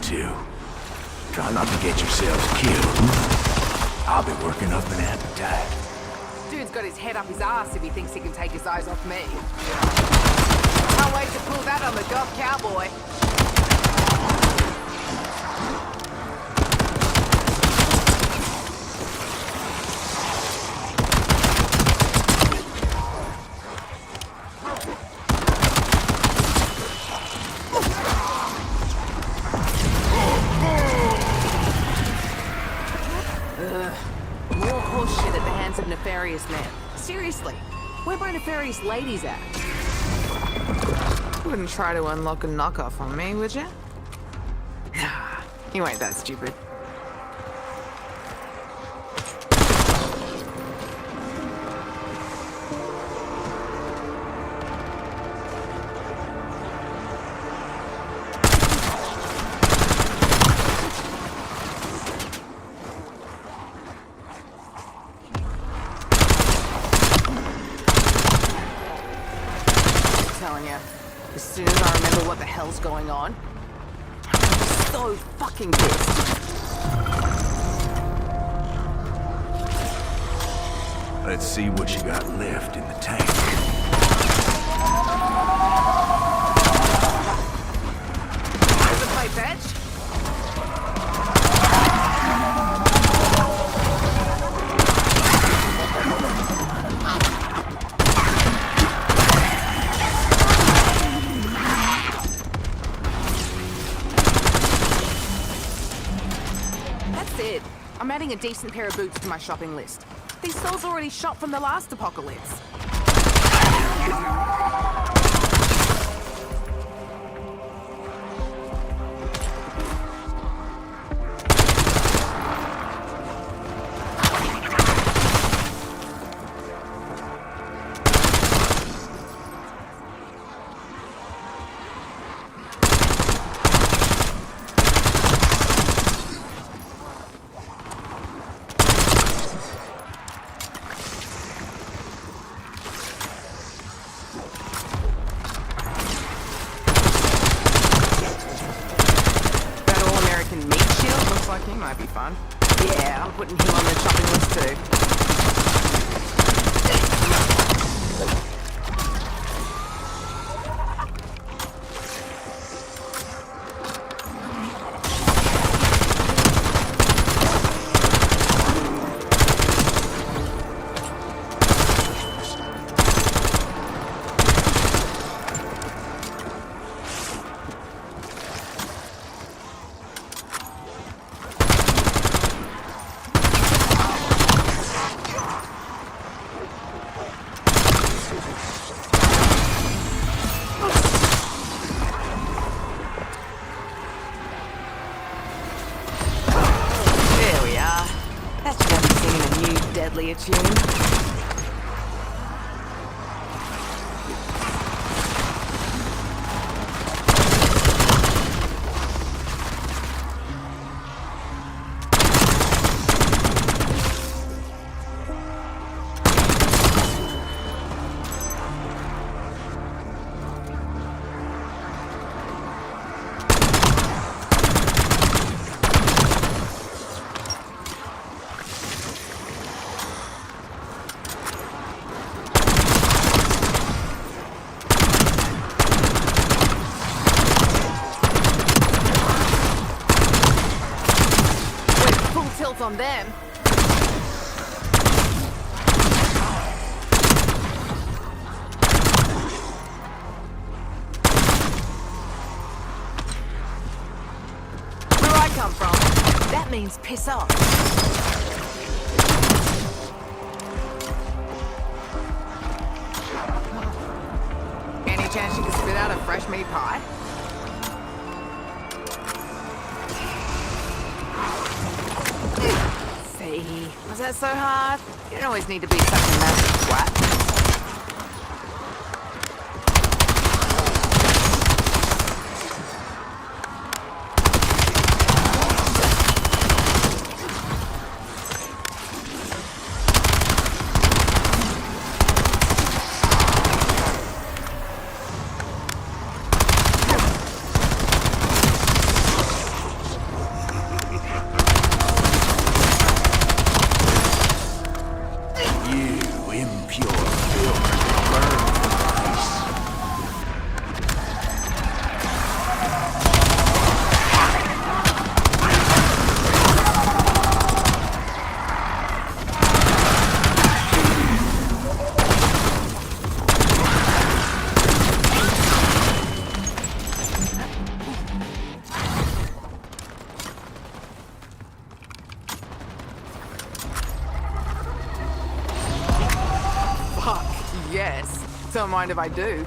two. Try not to get yourselves killed. I'll be working up an appetite. Dude's got his head up his ass if he thinks he can take his eyes off me. Can't wait to pull that on the goth cowboy. More horse shit at the hands of nefarious men. Seriously, where my nefarious ladies at? Wouldn't try to unlock a knockoff on me, would you? Nah, you ain't that stupid. Telling you, as soon as I remember what the hell's going on, I'm so fucking pissed. Let's see what you got left in the tank. Does it play fetch? That's it. I'm adding a decent pair of boots to my shopping list. These souls already shot from the last apocalypse. Like he might be fun. Yeah, I'm putting him on the shopping list too. There we are. That's just singing a new, deadlier tune. Tilt on them. Where I come from, that means piss off. Any chance you can spit out a fresh meat pie? See, was that so hard? You don't always need to be such a massive twat. Don't mind if I do.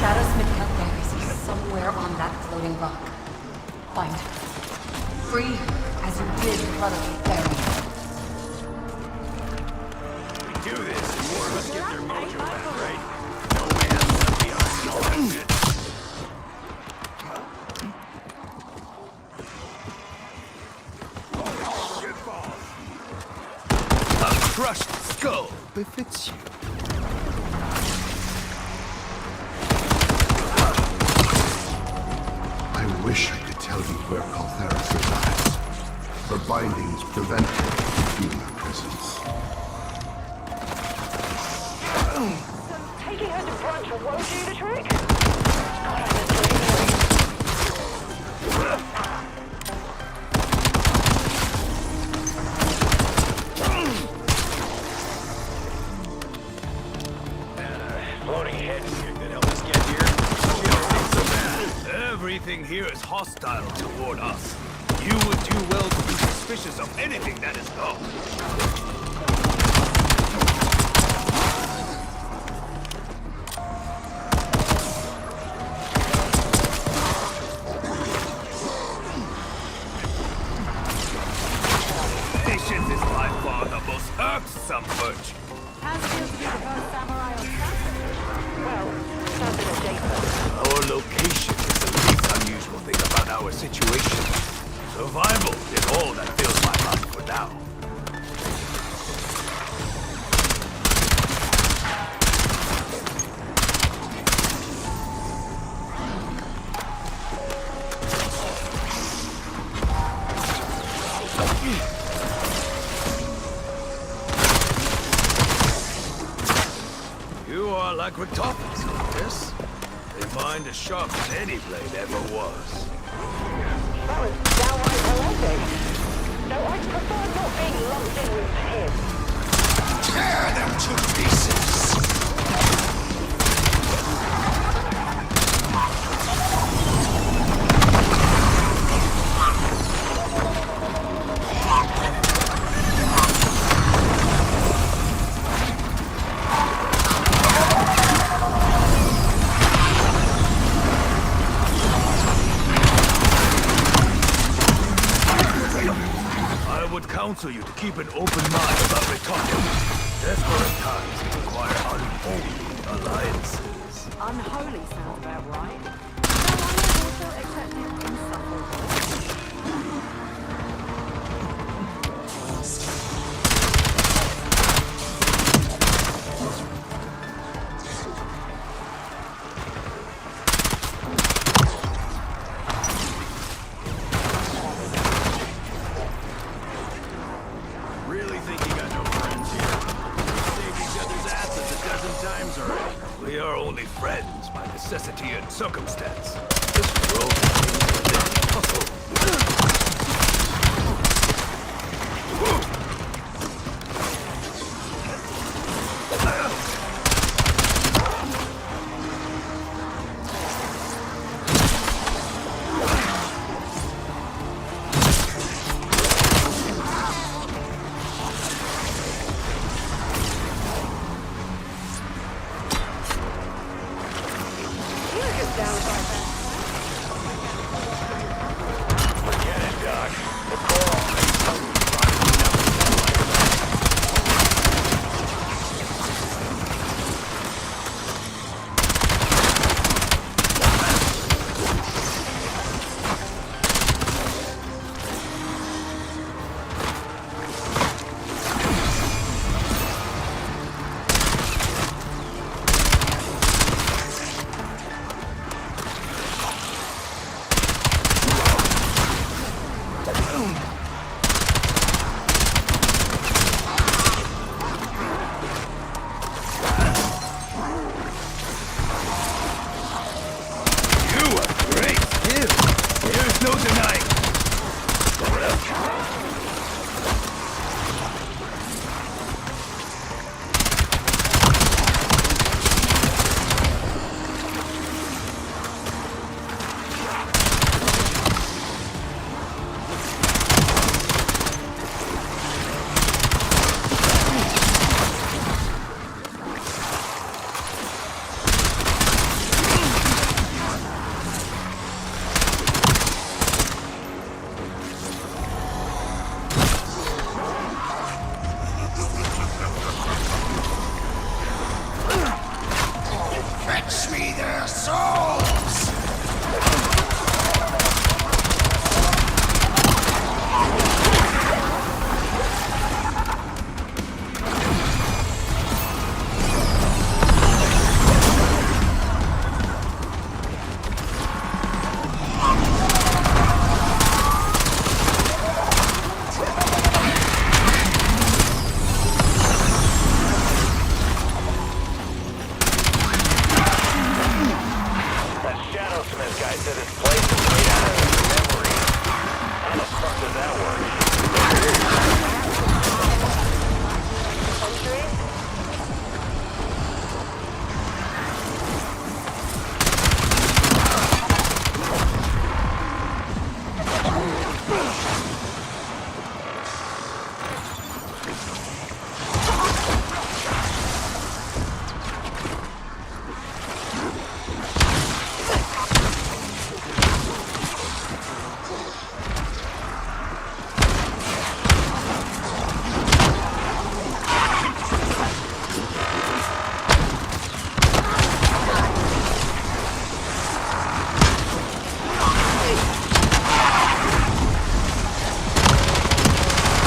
Shadowsmith Cutlass is somewhere on that floating rock. Find it. Free as you did Brother Barry. We do this, and more of us get their mojo back, right? No man left behind and all that shit. A crushed skull befits you. I wish I could tell you where Caltheris resides. Her bindings prevent her from feeling her presence. Taking her to brunch won't do the trick. Floating head here that helped us get here. She don't seem so bad. Everything here is hostile toward us. You would do well to be suspicious of anything that is known. Patience is by far the most irksome virtue. How's it feel to be the first samurai on Well, something adjacent. Our location is the least unusual thing about our situation. Survival is all that fills my mind for now. You are like Richtophus, Countess. They mind as sharp as any blade ever was. That was downright horrific. Though I prefer not being lumped in with him. Tear them to pieces! counsel you to keep an open mind about returning. Desperate times require unholy alliances. Unholy sounds about right. So I also accepted insufferable. Really think you got no friends here? We've saved each other's asses a dozen times already. We are only friends by necessity and circumstance. This world is hustle. Forget it, Doc. The You are great skill. There's no denying. Fetch me their souls! That Shadow Smith guy said his place is made out of memory. How the fuck does that work?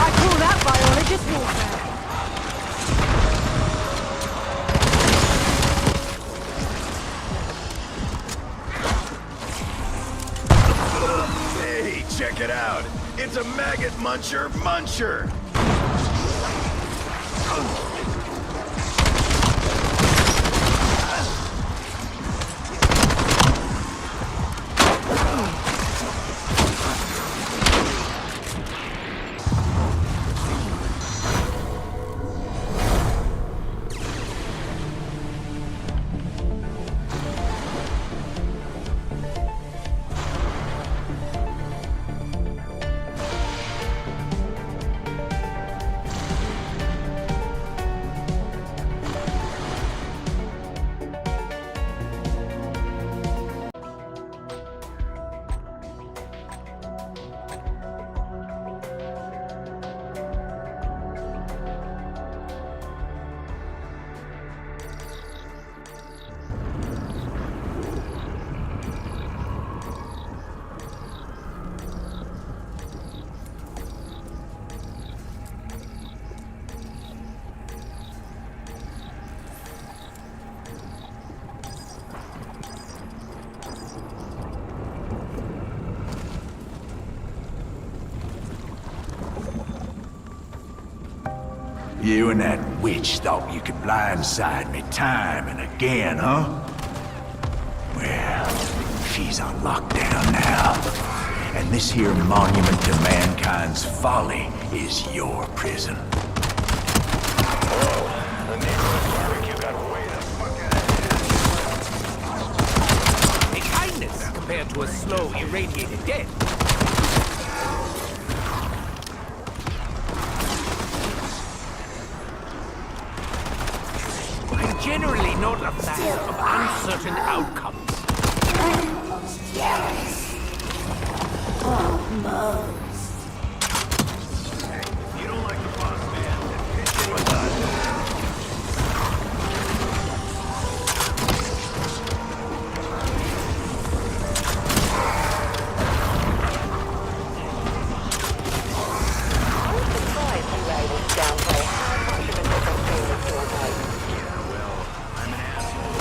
I call that biologist warfare. Hey, check it out. It's a maggot muncher muncher. You and that witch thought you could blindside me time and again, huh? Well, she's on lockdown now. And this here monument to mankind's folly is your prison. The neighborhood barbecue got way the fuck out of hand. A kindness compared to a slow, irradiated death. I'm generally not a fan of uncertain outcomes. You don't like the boss, man? Then pitch in with us. I'm surprised you were able to downplay how much of a difference being with your life. Yeah, well, I'm an asshole.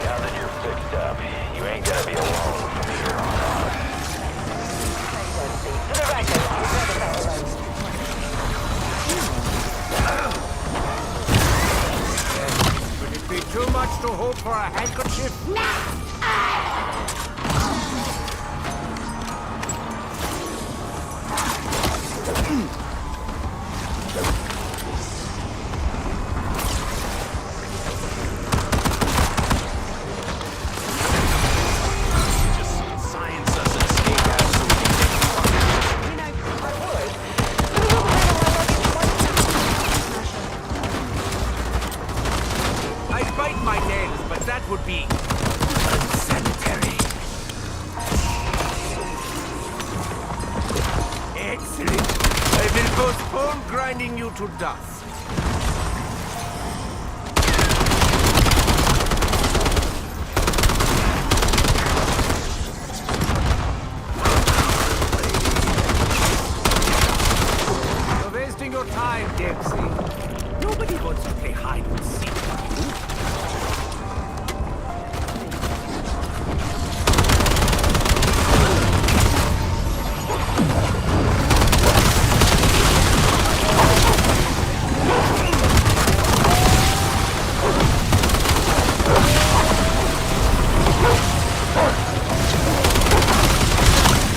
Now that you're fixed up, you ain't gonna be alone from here on out. For the record, I'd rather that alone. Would it be too much to hope for a handkerchief? Just science us an escape out so we can get the fuck out. You know, I would. But I'm not really I'd bite my nails, but that would be unsanitary. Excellent. I will postpone grinding you to dust. You're wasting your time, Dempsey. Nobody wants to play hide and seek with you.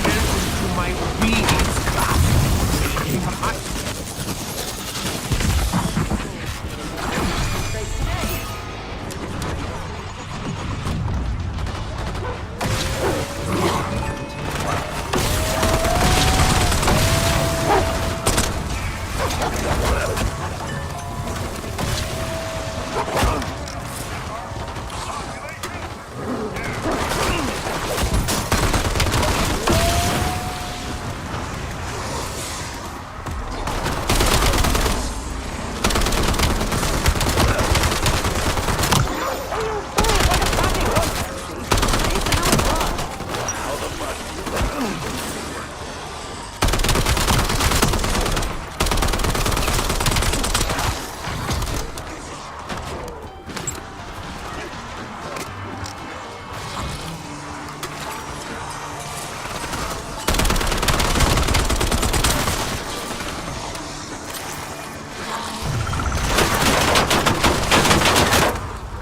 Welcome to my obedience class.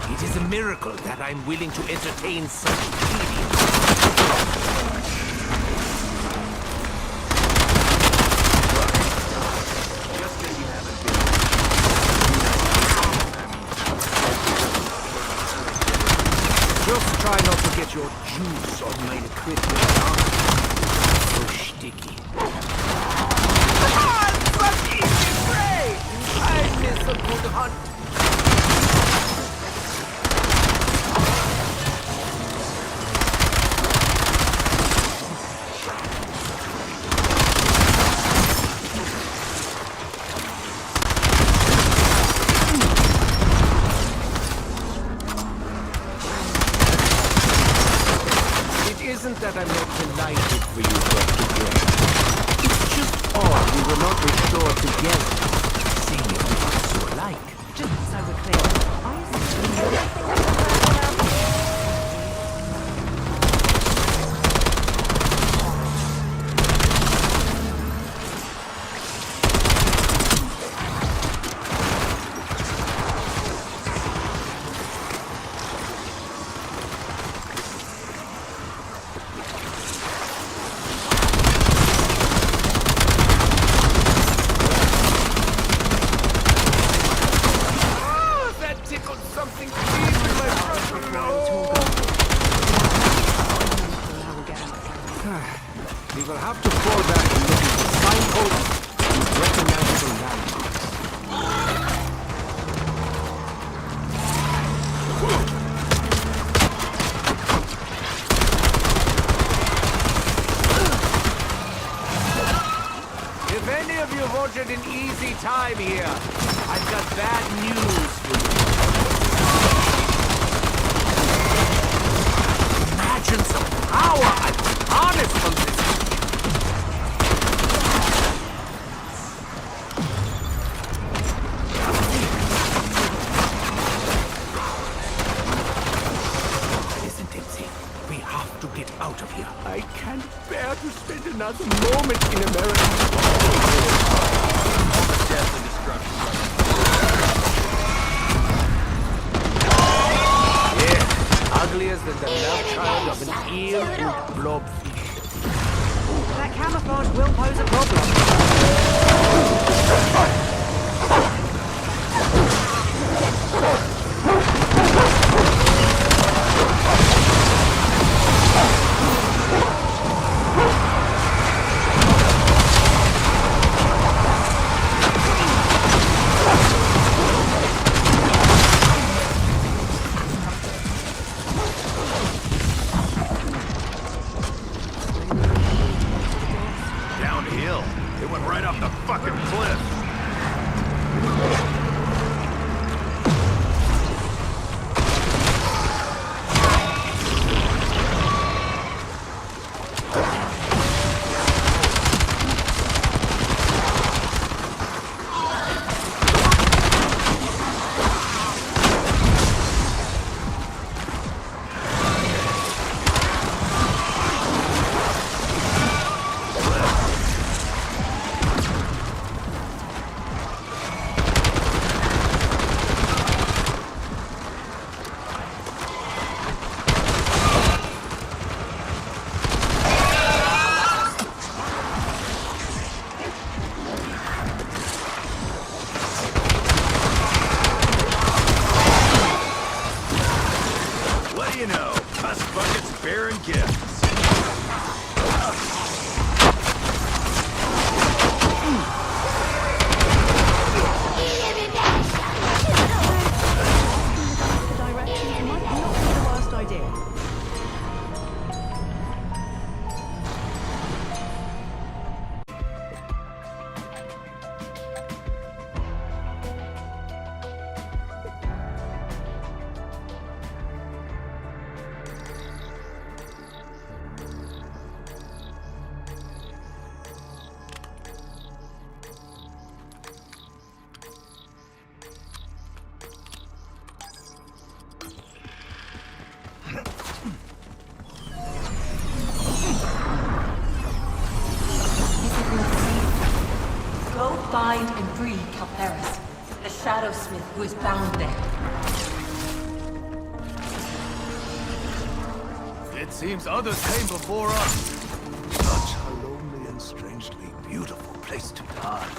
It is a miracle that I'm willing to entertain such deviance. Just try not to get your juice on my equipment, huh? So sticky. Ah, such easy prey! I miss a good hunt. It isn't that I'm not delighted were not restored together. Seeing if we are so alike. Just so we're clear, are you We will have to fall back and look at the signposts and recognizable landmarks. If any of you wanted an easy time here, I've got bad news for you. Imagine some power I could harness from this. Listen, Dempsey. We have to get out of here. I can't bear to spend another moment in America. Death and destruction. Yeah, uglier than the love child of an eel and blobfish. That camouflage will pose a problem. Downhill. It went right off the fucking cliff. What do you know? Us buckets bearing gifts. The directions might not be the worst idea. Go find and free Caltheris, the Shadow Smith who is bound there. It seems others came before us. Such a lonely and strangely beautiful place to die.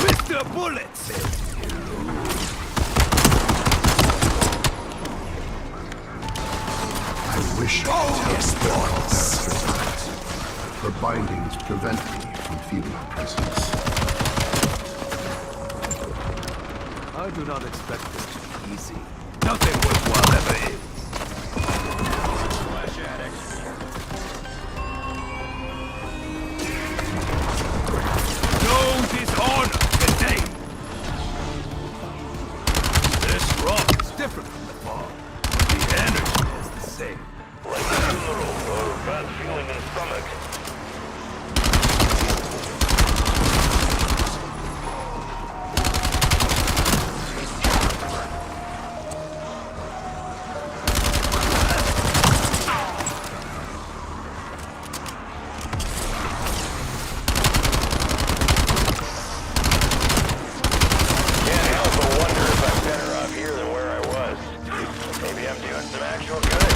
Mr. Bullets! I wish I could tell where Calthera resides. The bindings prevent me from feeling her presence. I do not expect this to be easy. Nothing worthwhile ever is. Flash addict. No dishonor today. This rock is different from the fall. Maybe I'm doing some actual good.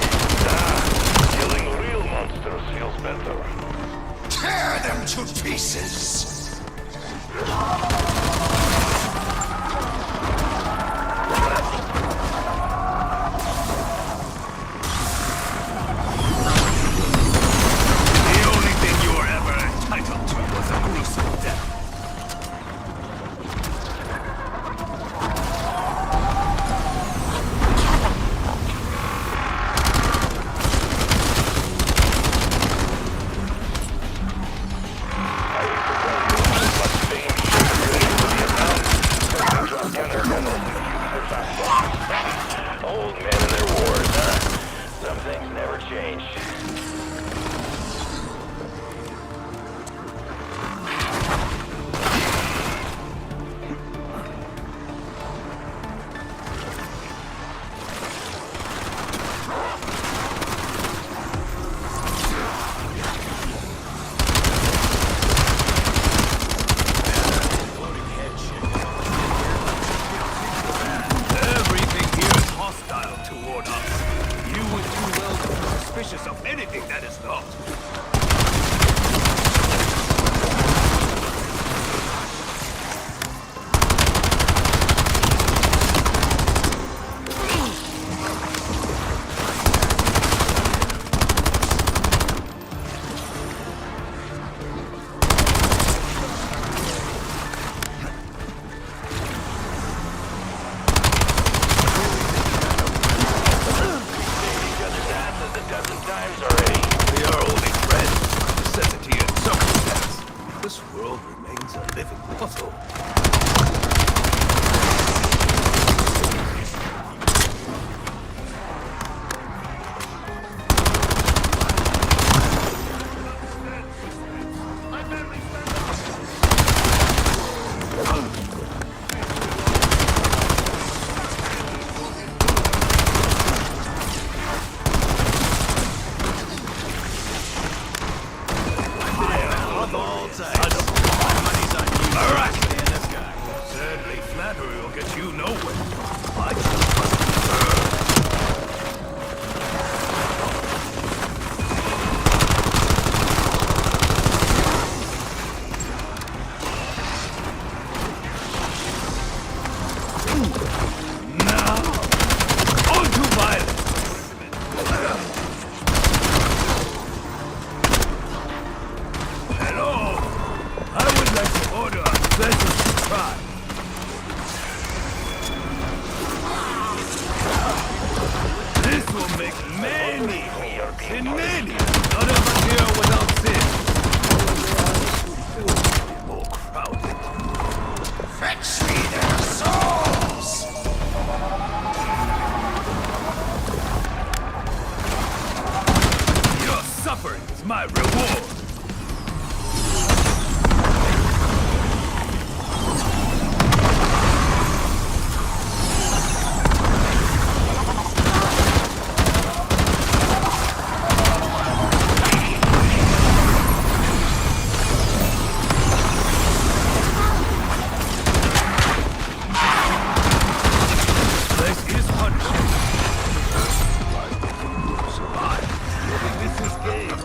Killing real monsters feels better. Tear them to pieces! The only thing you were ever entitled to was a gruesome death. Old men and their wars, huh? Some things never change. Everything here is hostile toward us. You would do well to be suspicious of anything that is not. Each other's asses a dozen times already. We are only friends by necessity and circumstance. This world remains a living puzzle. Sadly, flattery will get you nowhere. I just must prefer. Now, on to violence. Hello. I would like to order a pleasant surprise. This will make many and many. None of us here without sin. More crowded. Fetch me their souls! Your suffering is my reward. This is punishment. Survive. This is game.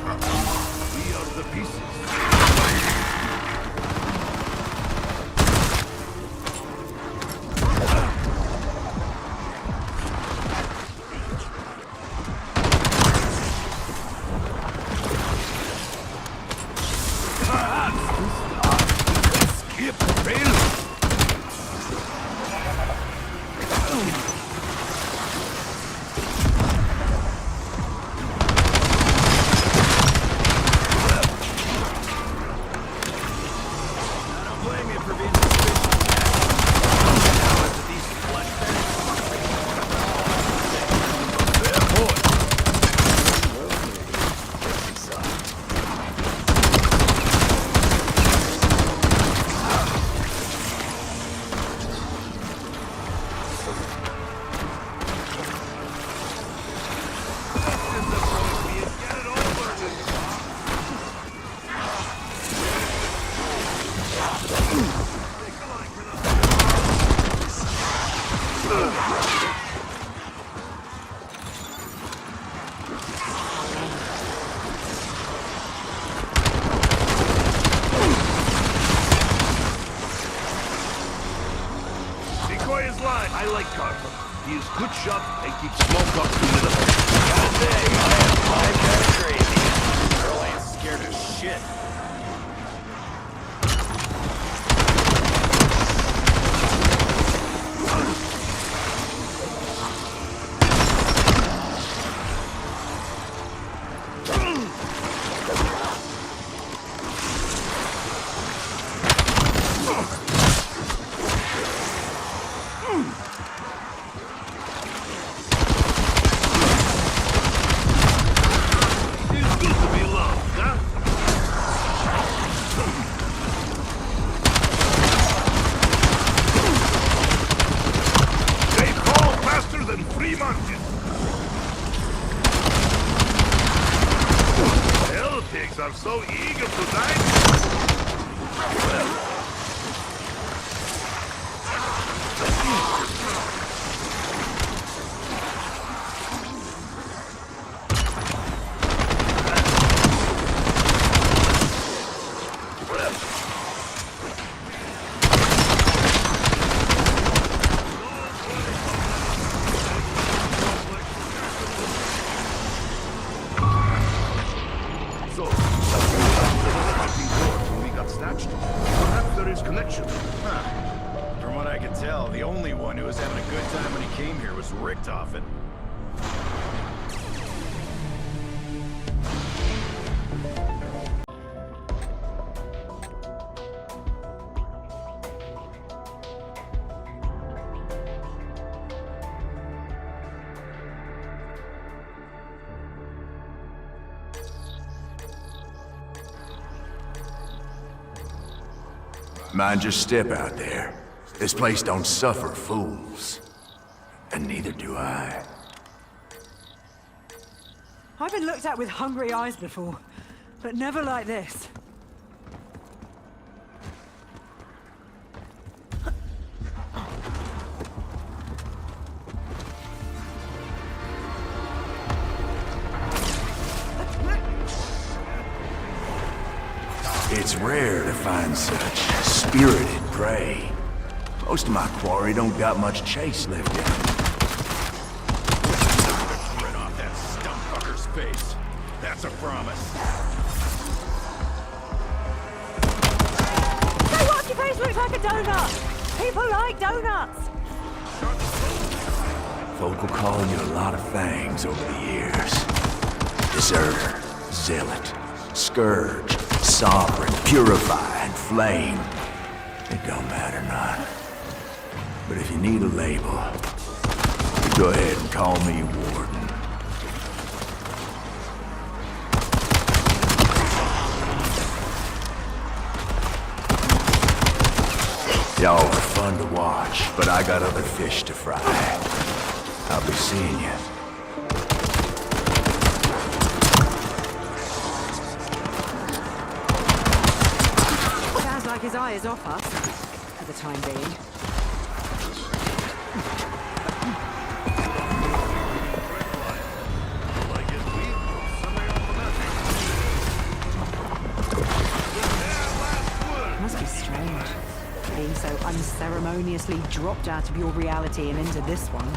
Good shot and keep small talks to minimum. Gotta say, I am live kind of crazy. Girl ain't scared of shit. Feels good to be loved, huh? They fall faster than free market. Hell pigs are so eager to die. So, when we got snatched, perhaps there is connection. From what I can tell, the only one who was having a good time when he came here was Richtofen. Mind your step out there. This place don't suffer fools. And neither do I. I've been looked at with hungry eyes before, but never like this. It's rare to find such spirited prey. Most of my quarry don't got much chase left in them. Right off that stump fucker's face. That's a promise. Say what your face looks like a donut! People like donuts! Folk will call you a lot of things over the years. Deserter, zealot, scourge, sovereign, purify, and flame. It don't matter none. But if you need a label, go ahead and call me Warden. Y'all are fun to watch, but I got other fish to fry. I'll be seeing you. Sounds like his eye is off us, for the time being. Must be strange, being so unceremoniously dropped out of your reality and into this one.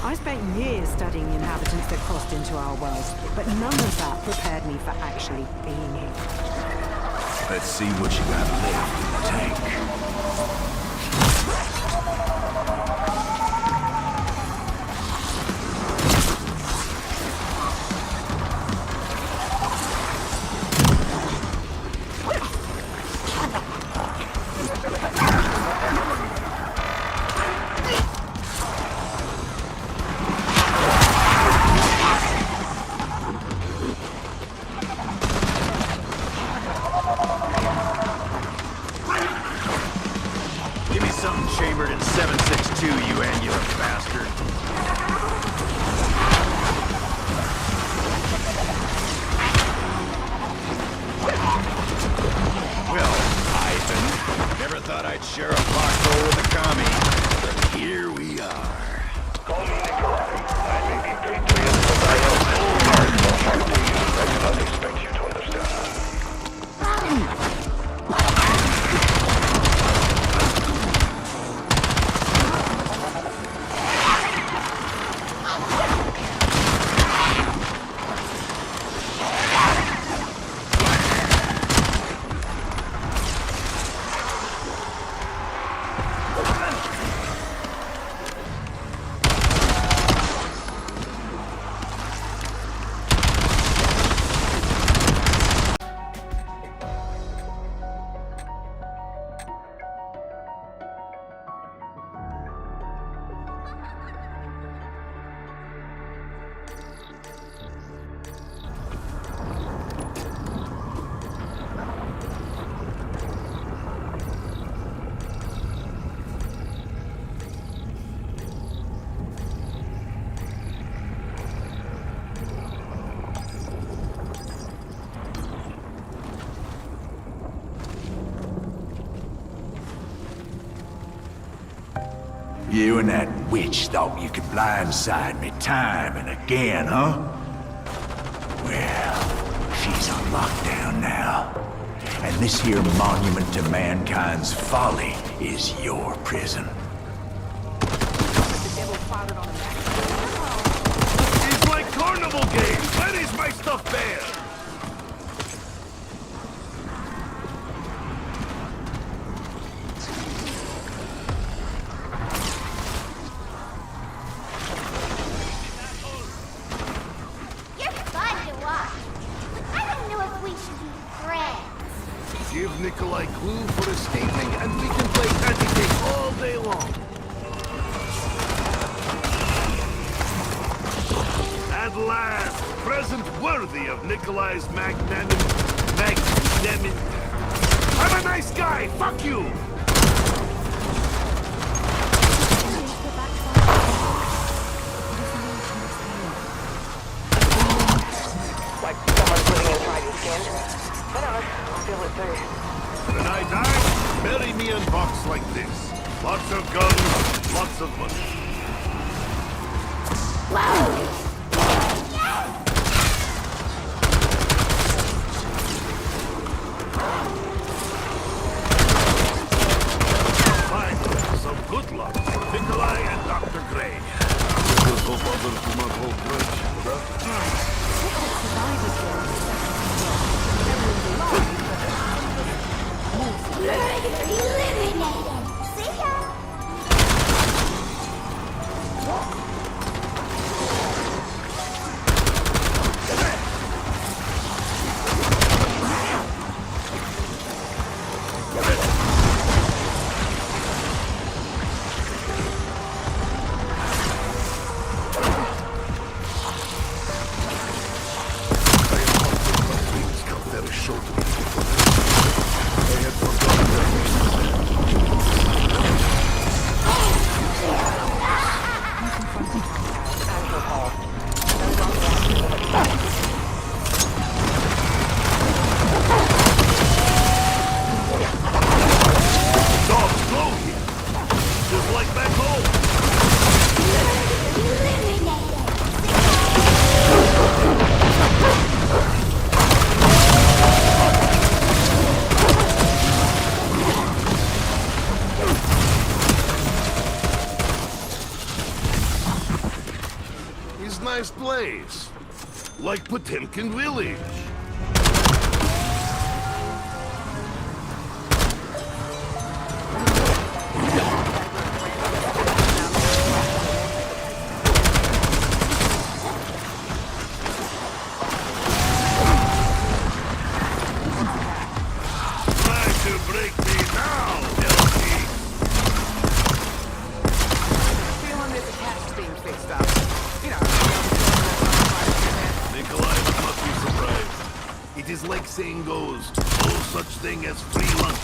I spent years studying the inhabitants that crossed into our world, but none of that prepared me for actually being here. Let's see what you got left in the tank. Give me something chambered in 762, you angular bastard. Well, Ivan, never thought I'd share a foxhole with a commie, but here we are. Call me Nikolai. I may be patriot, but I have full heart for Armenians. I cannot expect you to understand. You and that witch thought you could blindside me time and again, huh? Well, she's on lockdown now. And this here monument to mankind's folly is your prison. It's like carnival games. Where is my stuffed bear? Give Nikolai clue for escaping, and we can play patty cake all day long. At last, present worthy of Nikolai's magnanimous. I'm a nice guy. Fuck you. Like someone's living inside your skin. But I feel it too. When I die, bury me in a box like this. Lots of guns, lots of money. Fine. So good luck for Nikolai and Dr. Gray. Just hope others do not hold grudge. is nice place. Like Potemkin Village. Try to break me now, LP. Feeling there's a catch being fixed up. You know, Nikolai must be surprised. It is like saying goes, no such thing as free lunch.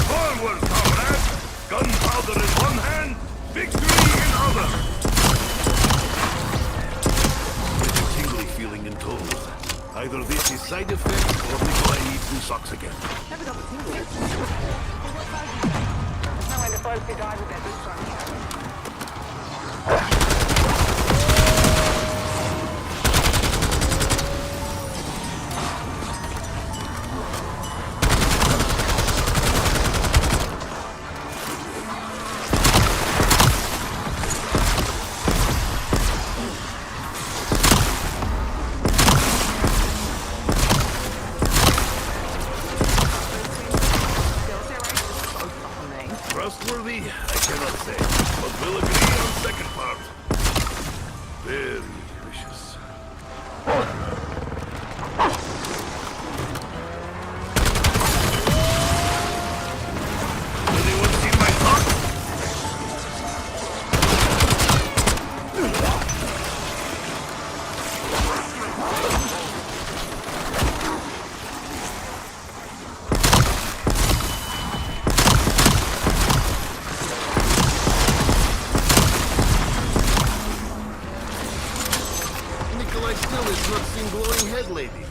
Forward, comrade! Gunpowder in one hand, victory in other! There's a tingly feeling in toes. Either this is side effect or Nikolai needs new socks again. never got the tingles. No way to both be died with their boots on. Trustworthy? I cannot say, but we'll agree on second part. Very delicious. Anyone seen my cock? Nikolai still has not seen glowing head lady.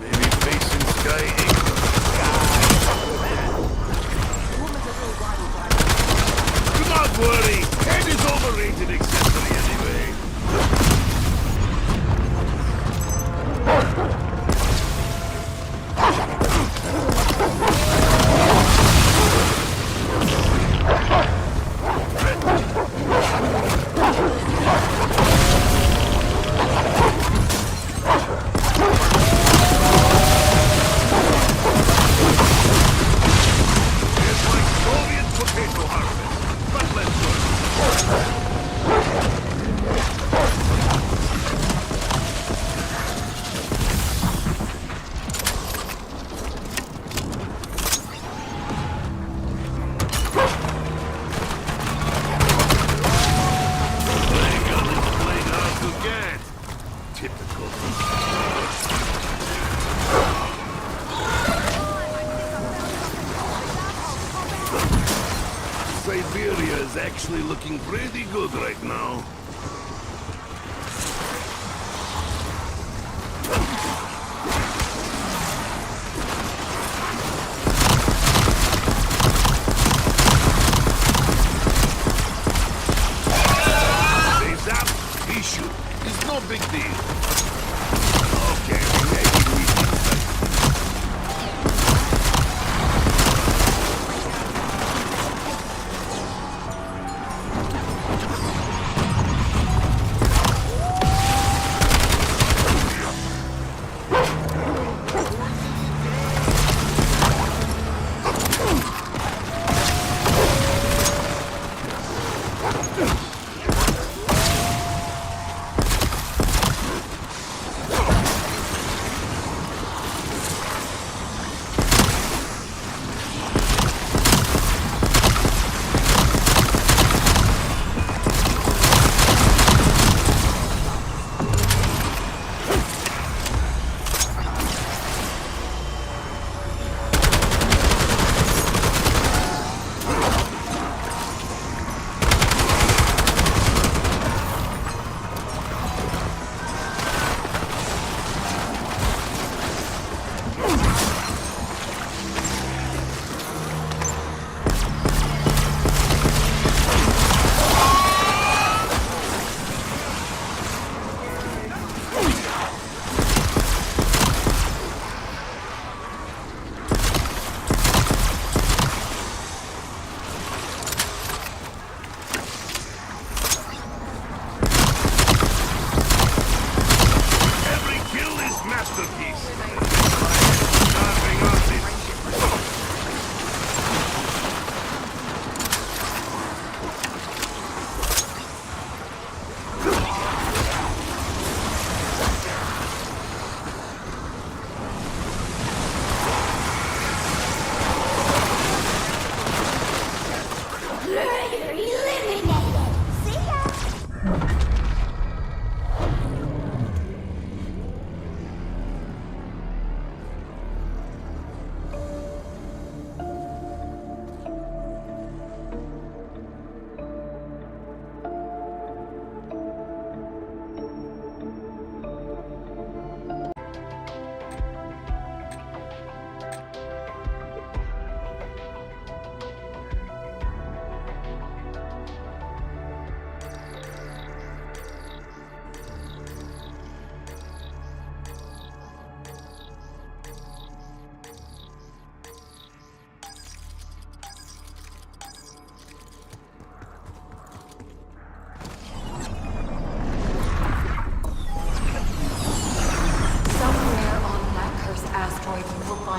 Maybe facing sky ink. Do not worry, head is overrated accessory anyway. It's like Soviet potato harvest, but less work. Playing gun is playing hard to get. Typical. Siberia is actually looking pretty good right now. They zap, he shoot. It's no big deal. Okay, maybe we can fight.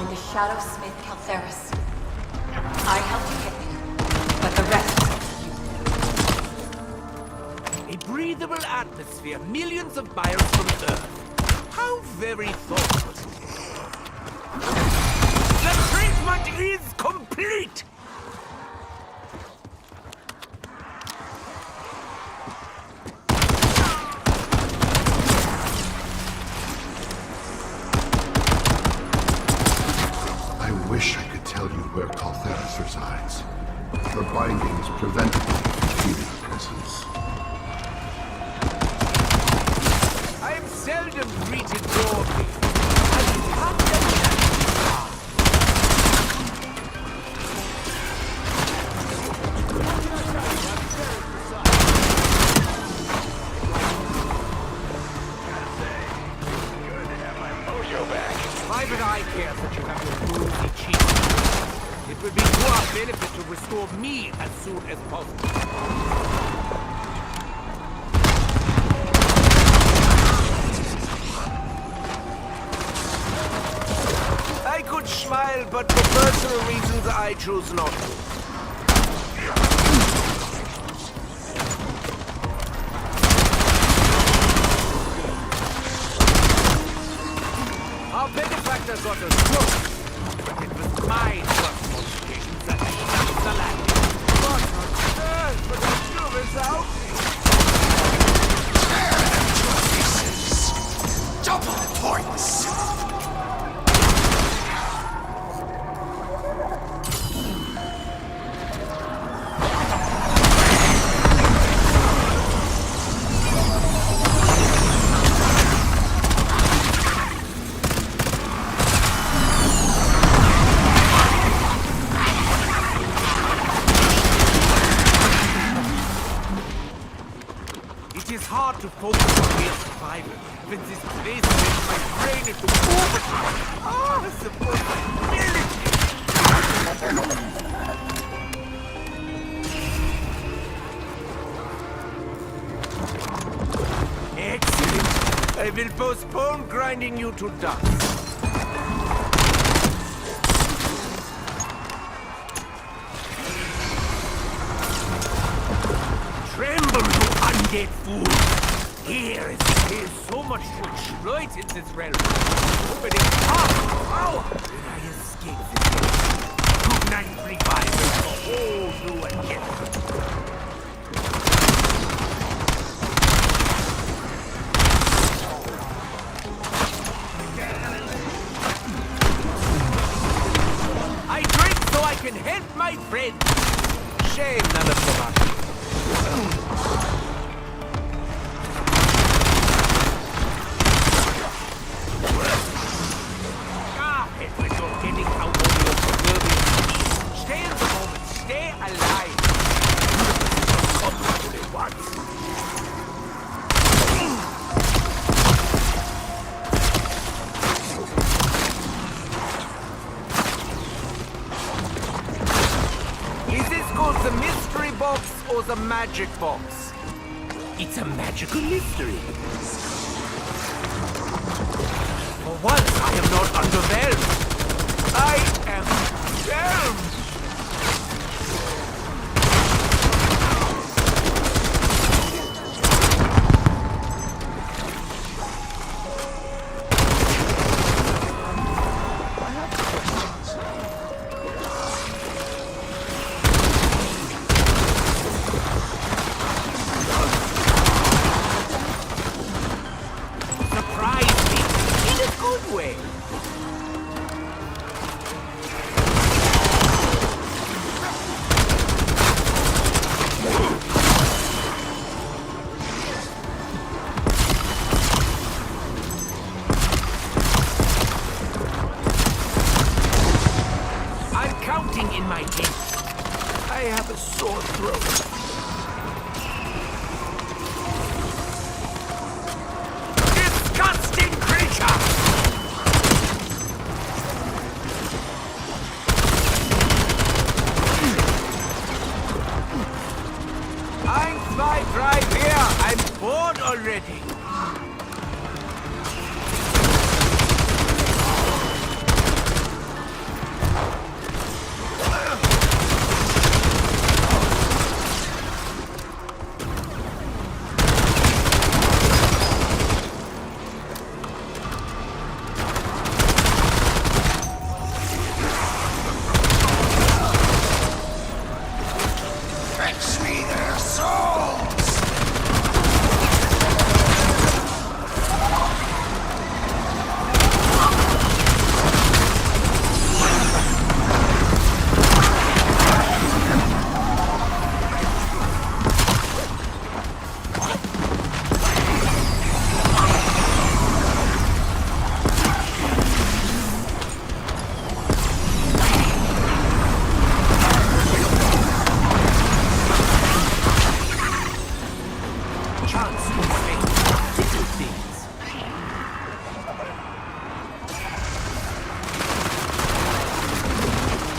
The Shadow Smith Caltheris. I helped you get there, but the rest is up to you. A breathable atmosphere millions of miles from Earth. How very thoughtful. The treatment is complete! I wish I could tell you where Caltheris resides. The bindings prevented me from feeling her presence. I am seldom greeted broadly. I have them Private eye care that you have your rosy cheeks. It would be to our benefit to restore me as soon as possible. I could smile, but for personal reasons I choose not to. Our benefactor got a stroke, but it was my work modifications that shut the landing. Not on earth, but the sure is out. Double points! It is hard to focus on real survival when this place makes my brain into overdrive. Ah, I suppose I really Excellent. I will postpone grinding you to dust. Tremble, you undead fool! There is so much to exploit in this realm. Opening up! Power! When I escape this place, good night revival for all new agenda. I drink so I can help my friends. Shame none of them are here. Edward, you're getting out of your proverbial seat. Stay in the moment. Stay alive. Come at once. Is this called the mystery box or the magic box? It's a magical mystery. For once, I am not underwhelmed. I am whelmed. bored already?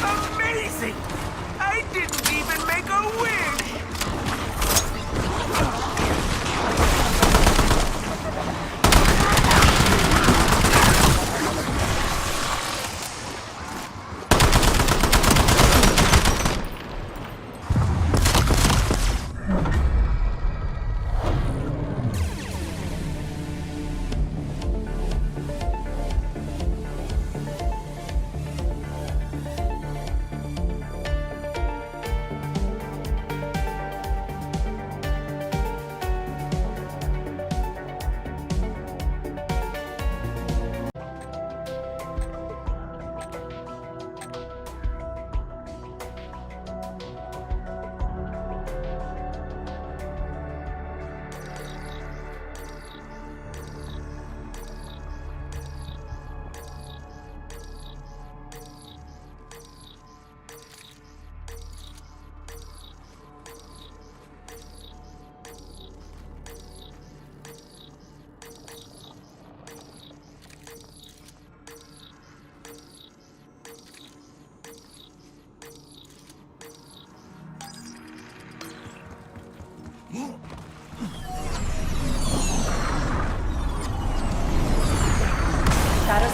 Amazing! I didn't even make a wish!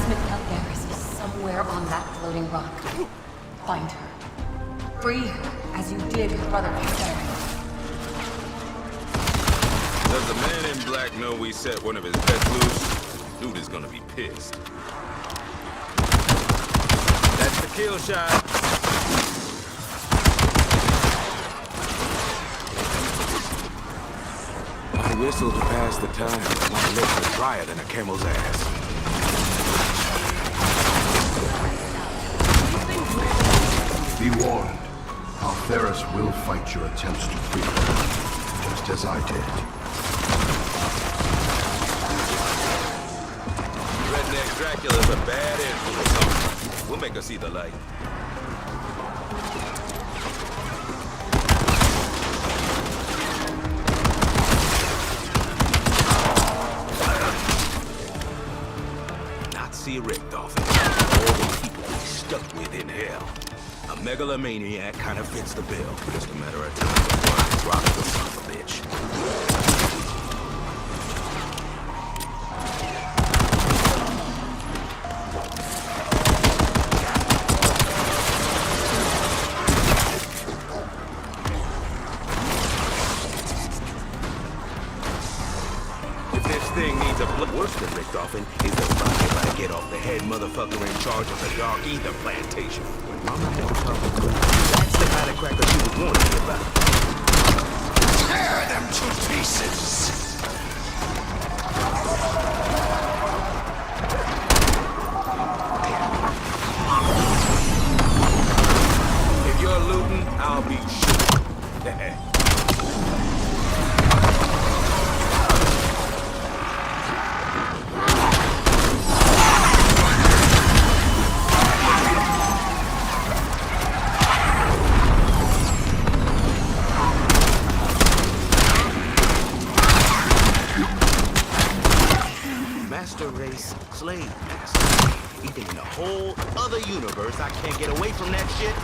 Smith out there is somewhere on that floating rock. Find her. Free her, as you did your brother Sarah. Does the man in black know we set one of his pets loose? Dude is gonna be pissed. That's the kill shot. I whistle to pass the time, but my lips are drier than a camel's ass. Be warned. Alferus will fight your attempts to free her, just as I did. Redneck Dracula's a bad influence. We'll make her see the light. Nazi Richtofen. All the people we stuck with in hell. A megalomaniac kind of fits the bill. Just a matter of time before I drop the son of a bitch. If this thing needs a blood worse than Richtofen is the rocket I get off the head motherfucker in charge of the Dark Ether plantation. Mama don't talk about that. That's the kind of cracker she was warning me about. Tear them to pieces! If you're looting, I'll be shooting. Master race, slave master. You think in a whole other universe I can't get away from that shit?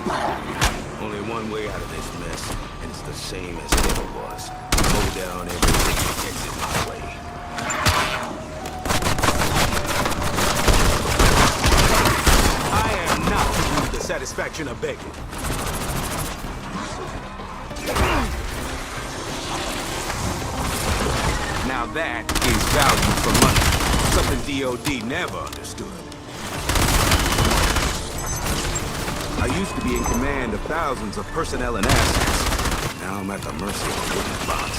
Only one way out of this mess, and it's the same as it ever was. Mow down everything and exit my way. I am not giving you the satisfaction of begging. Now that is value for money. Something DOD never understood. I used to be in command of thousands of personnel and assets. Now I'm at the mercy of a wooden box.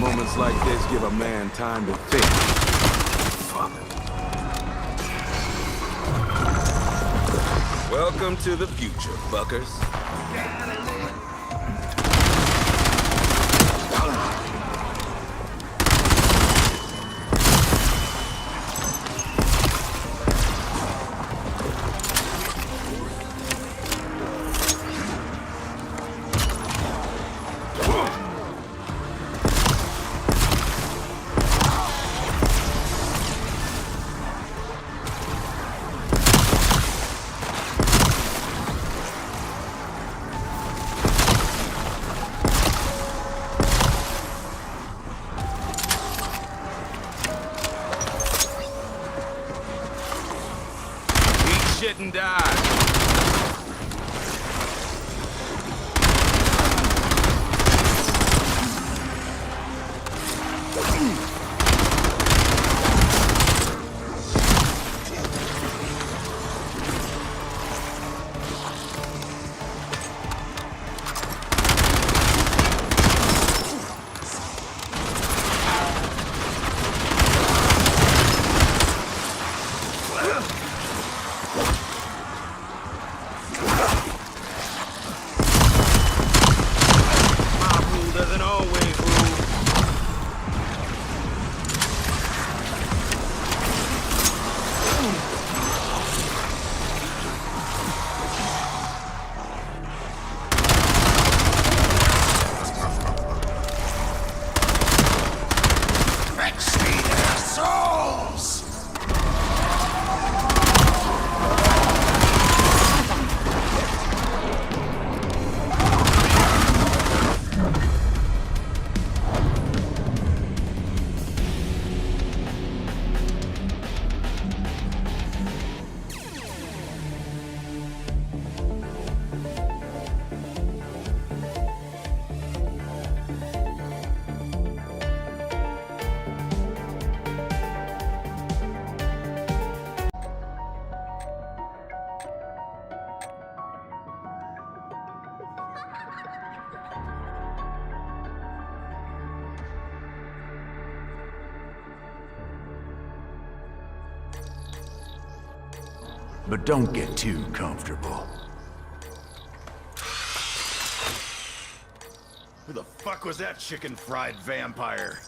Moments like this give a man time to think. Fuck. Welcome to the future, fuckers. Shit and die. But don't get too comfortable. Who the fuck was that chicken-fried vampire?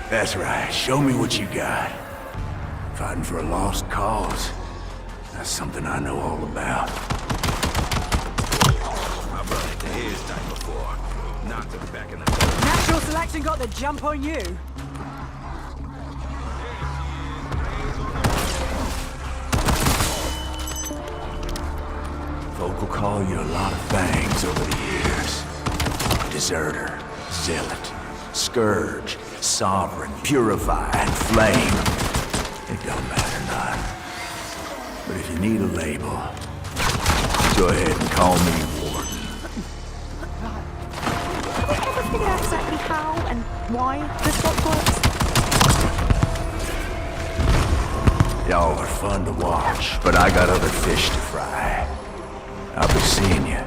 That's right. Show me what you got. Fighting for a lost cause. That's something I know all about. I've run into his type before. Knocked him back in the day. Natural selection got the jump on you. Folk will call you a lot of things over the years. Deserter, zealot, scourge, sovereign, purify, and flame. It don't matter none. But if you need a label, go ahead and call me Warden. figured out exactly how and why this box works? Y'all are fun to watch, but I got other fish to fry. I'll be seeing you.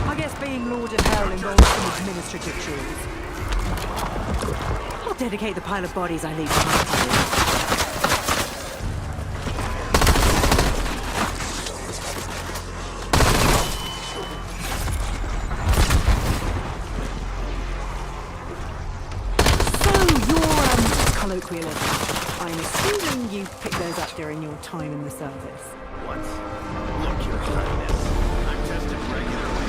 I guess being Lord of Hell involves some administrative chores. I'll dedicate the pile of bodies I leave behind. Colloquialism. I'm assuming you picked those up during your time in the service. What? Look, Your Highness. I'm tested regularly.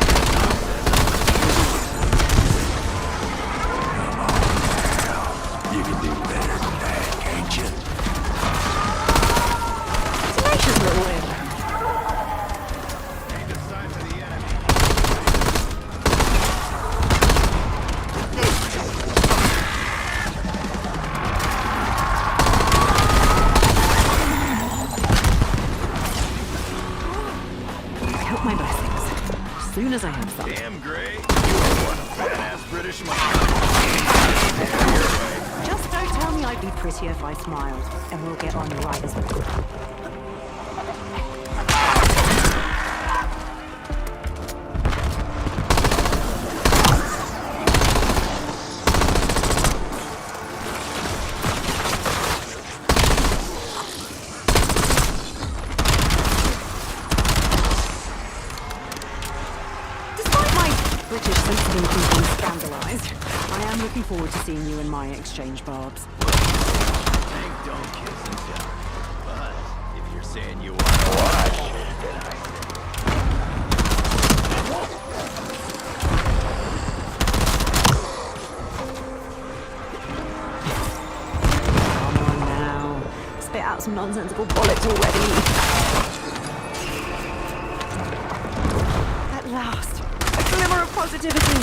Come on now. You can do better than that, can't you? Tenacious little imp. Ain't the size of the enemy. Count my blessings. As soon as I have some. Damn, Gray. You are one badass British mom. Just don't tell me I'd be prettier if I smiled, and we'll get on right as well. British sensibilities being scandalised. I am looking forward to seeing you in my exchange barbs. Thank don't kiss each other. But if you're saying you want to watch, then I Come on now. Spit out some nonsensical bollocks already. At last. A glimmer of positivity.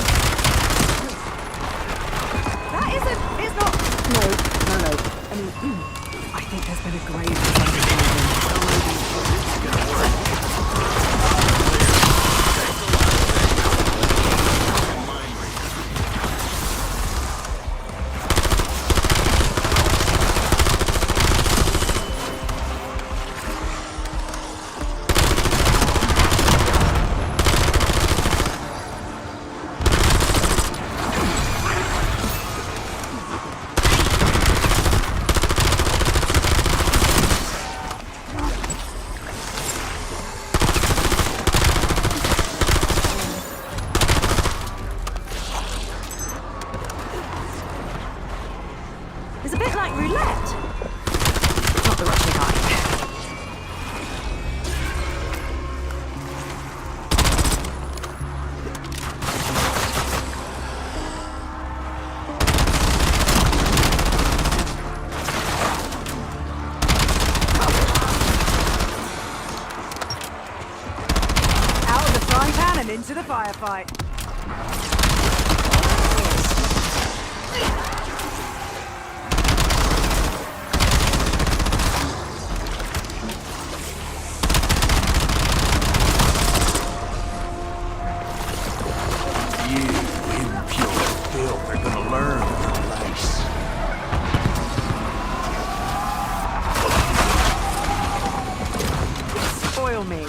That isn't... It's not... No. I mean, I think there's been a grave misunderstanding. It's a bit like roulette. Not the Russian kind. Out of the frying pan and into the firefight. Spoil me.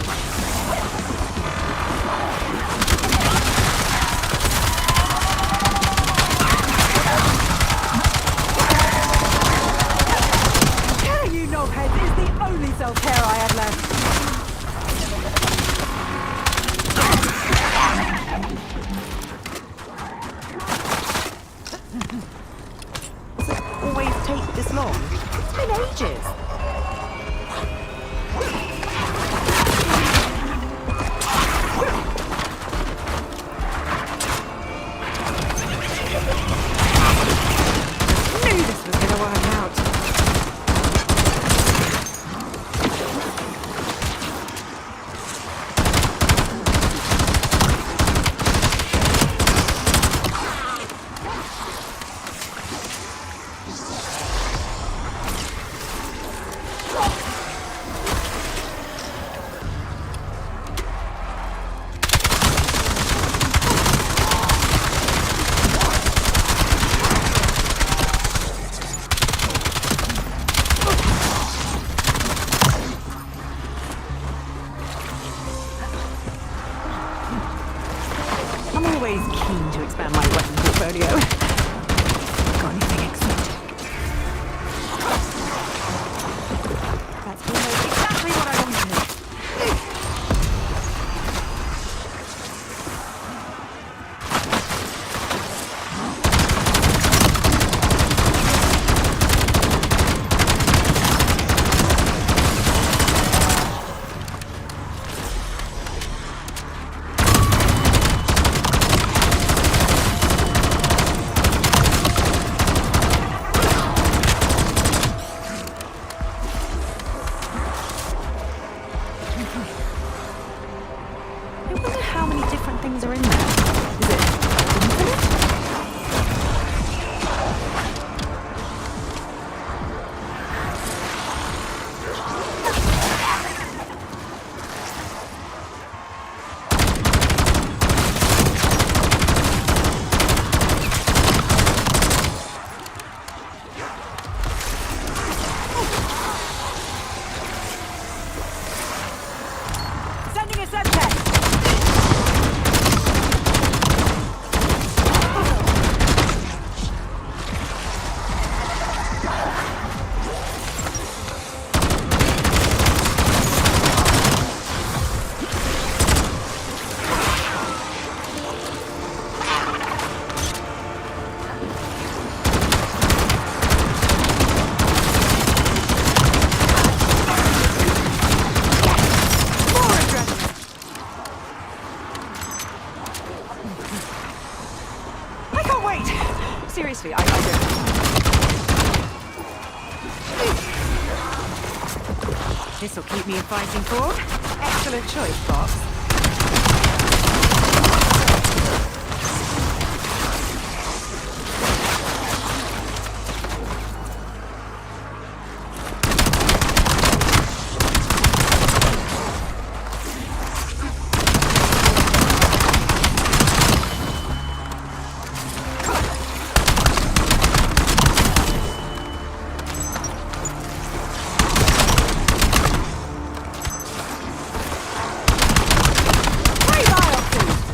I'm always keen to expand my weapon portfolio. Got anything exotic? That's almost exactly what I wanted. I wonder how many different things are in there. Is it infinite? Sending a subject! I can't wait! Seriously, I don't. This'll keep me in fighting form. Excellent choice, Fox.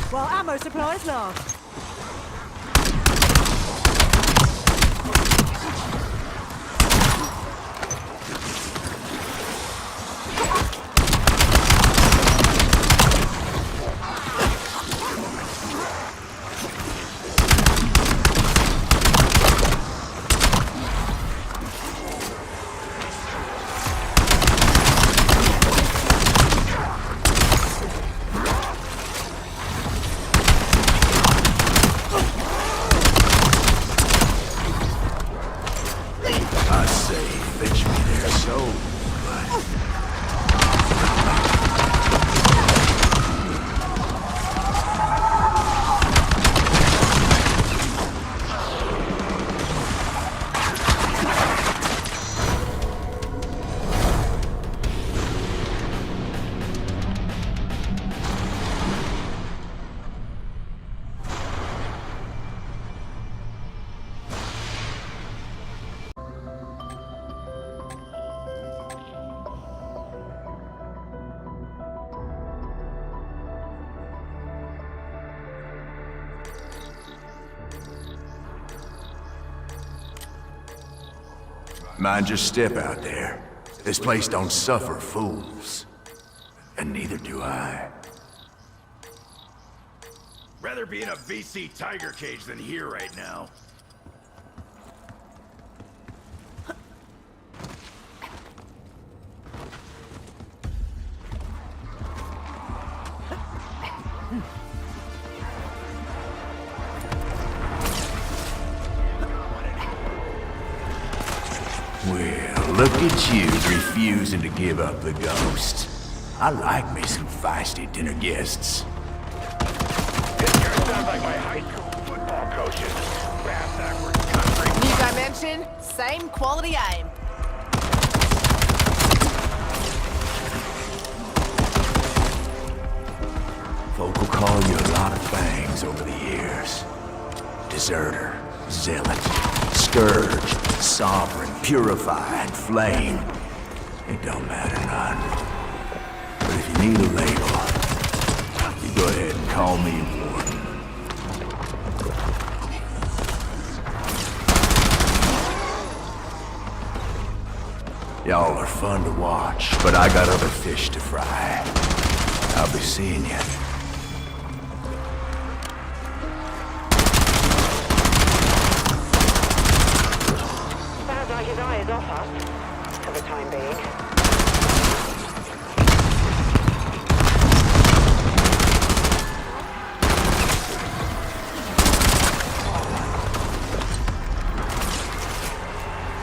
While ammo supplies last. I say, fetch me their soul, but... Mind your step out there. This place don't suffer fools. And neither do I. Rather be in a VC tiger cage than here right now. Well, look at you refusing to give up the ghost. I like me some feisty dinner guests. This sure sounds like my high school football coaches. Bass-backwards country. New dimension, same quality aim. Folk will call you a lot of things over the years. Deserter, zealot, scourge, sovereign, purified, flame. It don't matter none. But if you need a label, you go ahead and call me Warden. Y'all are fun to watch, but I got other fish to fry. I'll be seeing you. Sounds like his eye is off us, for the time being.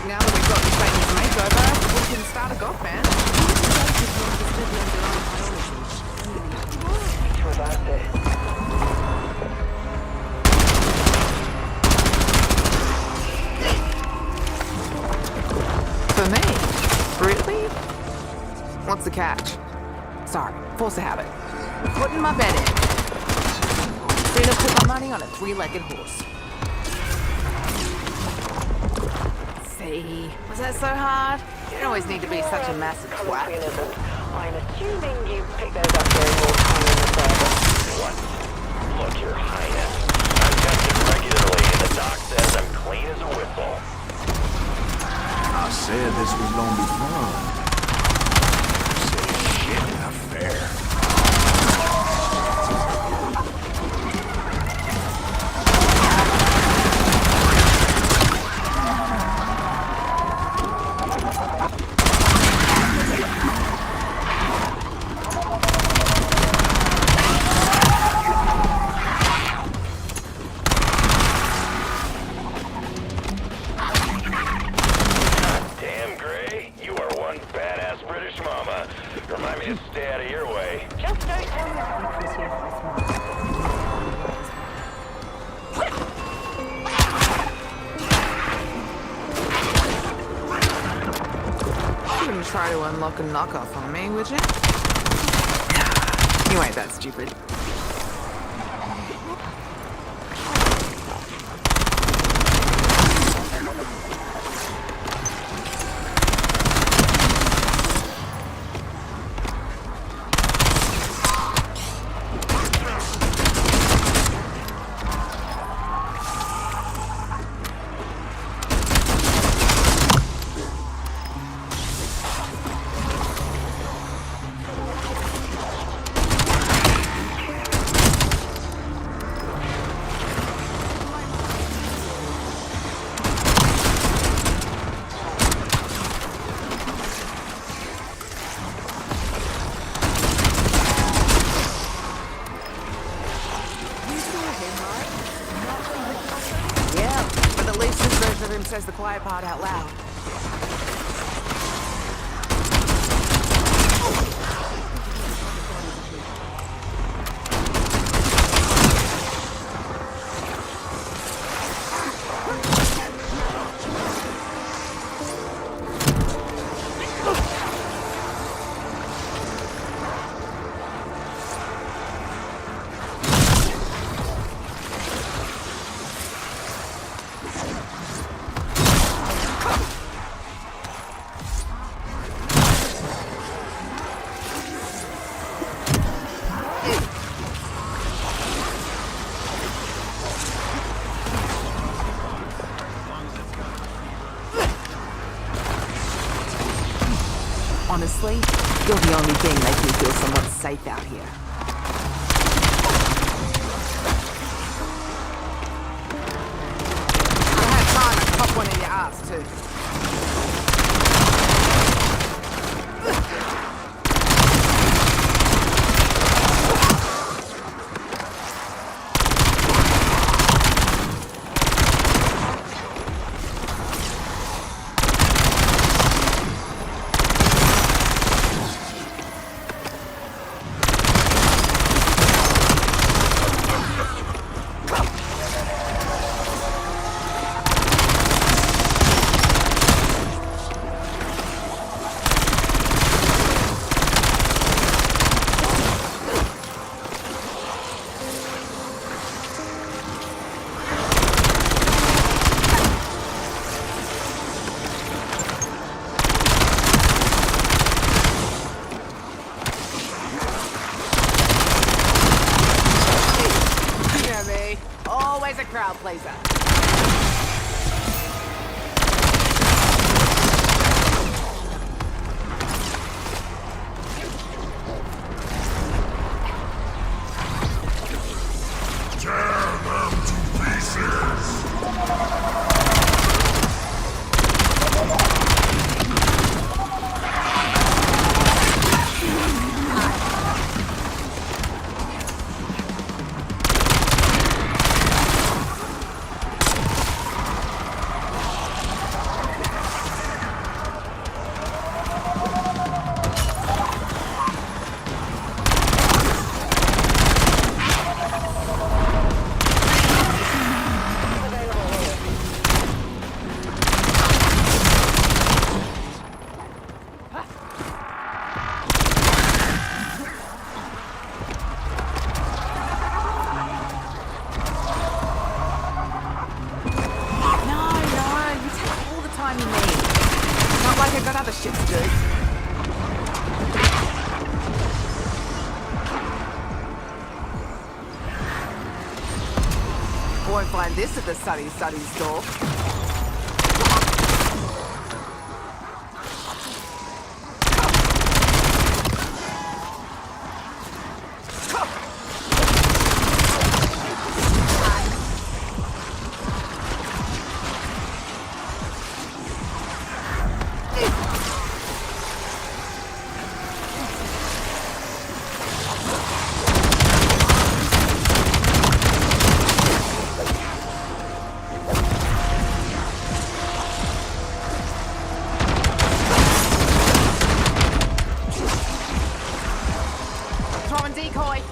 Now that we've got the famous makeover, we can start a golf band. Reverse it. For me? Really? What's the catch? Sorry, force a habit. Putting my bet in. Sooner put my money on a three-legged horse. See? Was that so hard? You don't always need to be such a massive twat. I'm assuming you picked those up during your time in the service. What? Look, Your Highness. I'm tested regularly and the doc says I'm clean as a whistle. I said this was gonna be fun. Say shit, not fair. Damn, Gray. You are one badass British mama. Remind me to stay out of your way. Just don't tell me that you was here for this You wouldn't try to unlock a knockoff on me, would you? You ain't that stupid. Yeah, but at least this version of him says the quiet part out loud. Honestly, you're the only thing making me feel somewhat safe out here. I had time to pop one in your ass, too. Always a crowd pleaser. won't find this at the Sunny store. Decoy. You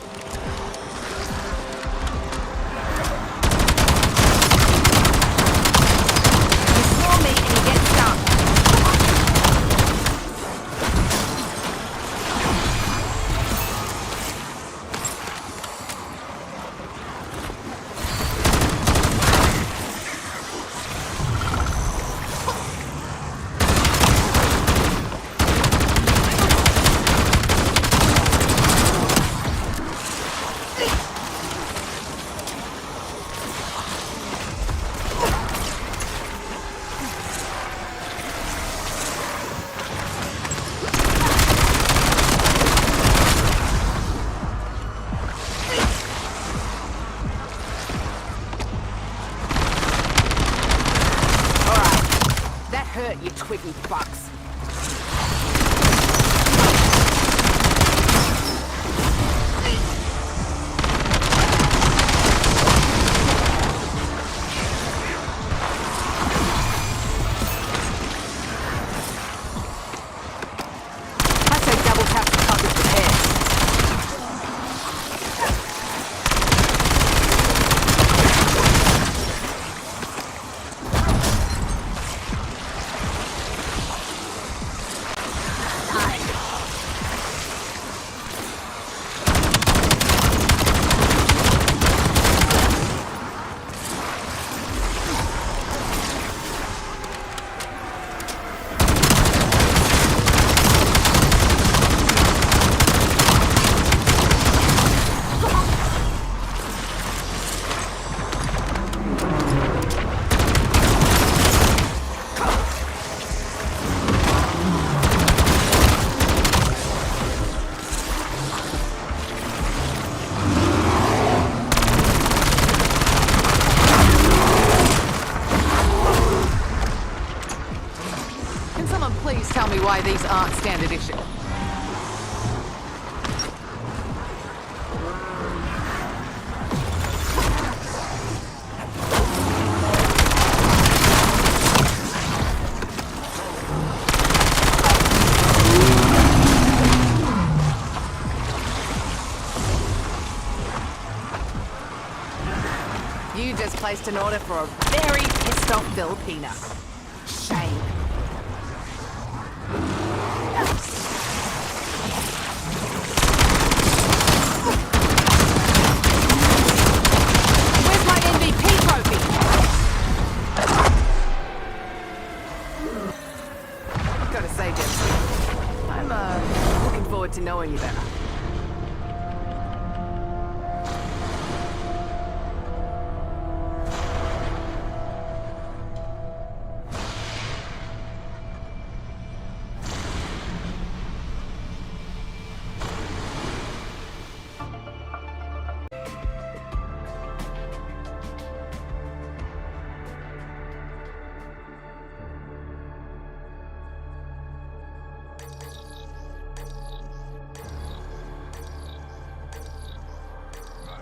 saw me and he gets stuck. You twiggy fucks. I say double tap the fuckers with head. Please tell me why these aren't standard issue. You just placed an order for a very pissed off Filipina. Shame. Where's my MVP trophy? Gotta say, Dempsey, I'm looking forward to knowing you better.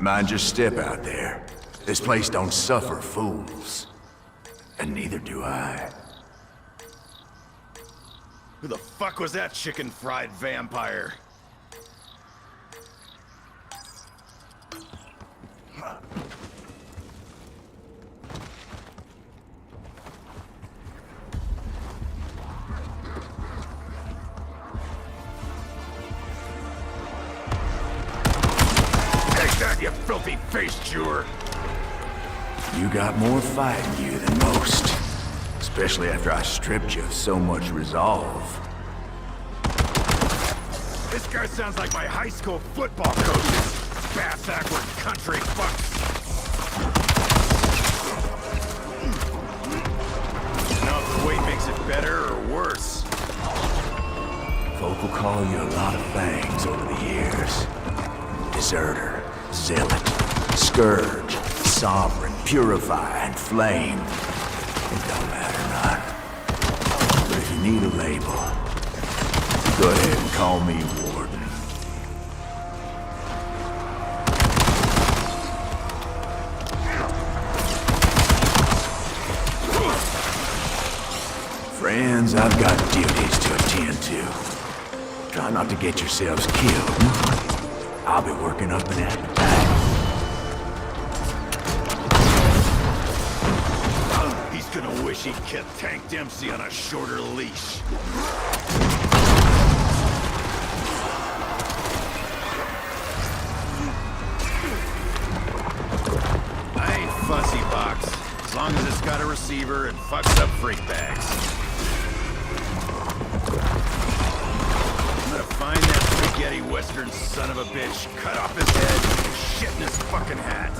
Mind your step out there. This place don't suffer fools. And neither do I. Who the fuck was that chicken-fried vampire? You filthy face chewer! You got more fight in you than most. Especially after I stripped you of so much resolve. This guy sounds like my high school football coach. Bass-backward country fuck. Deserter, Zealot, Scourge, Sovereign, Purify, and Flame. It don't matter none. But if you need a label, go ahead and call me Warden. Friends, I've got duties to attend to. Try not to get yourselves killed. I'll be working up an appetite. He's gonna wish he kept Tank Dempsey on a shorter leash. I ain't fussy, Box. As long as it's got a receiver and fucks up freak bags. I'm gonna find that spaghetti western son of a bitch, cut off his head, and shit in his fucking hat.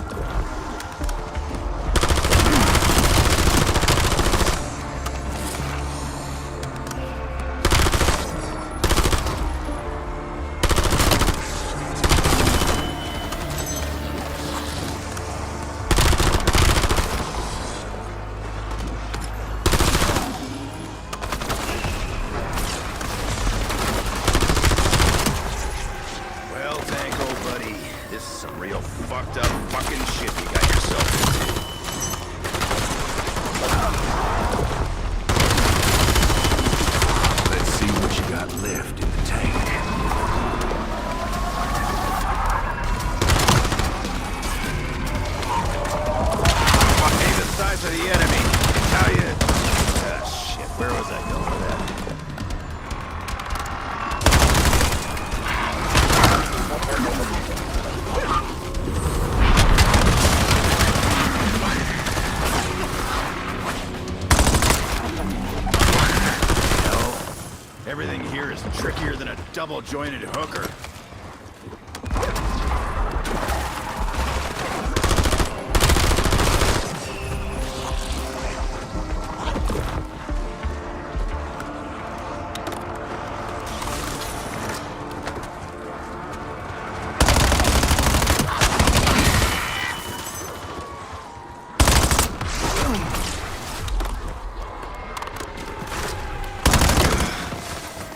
Everything here is trickier than a double-jointed hooker.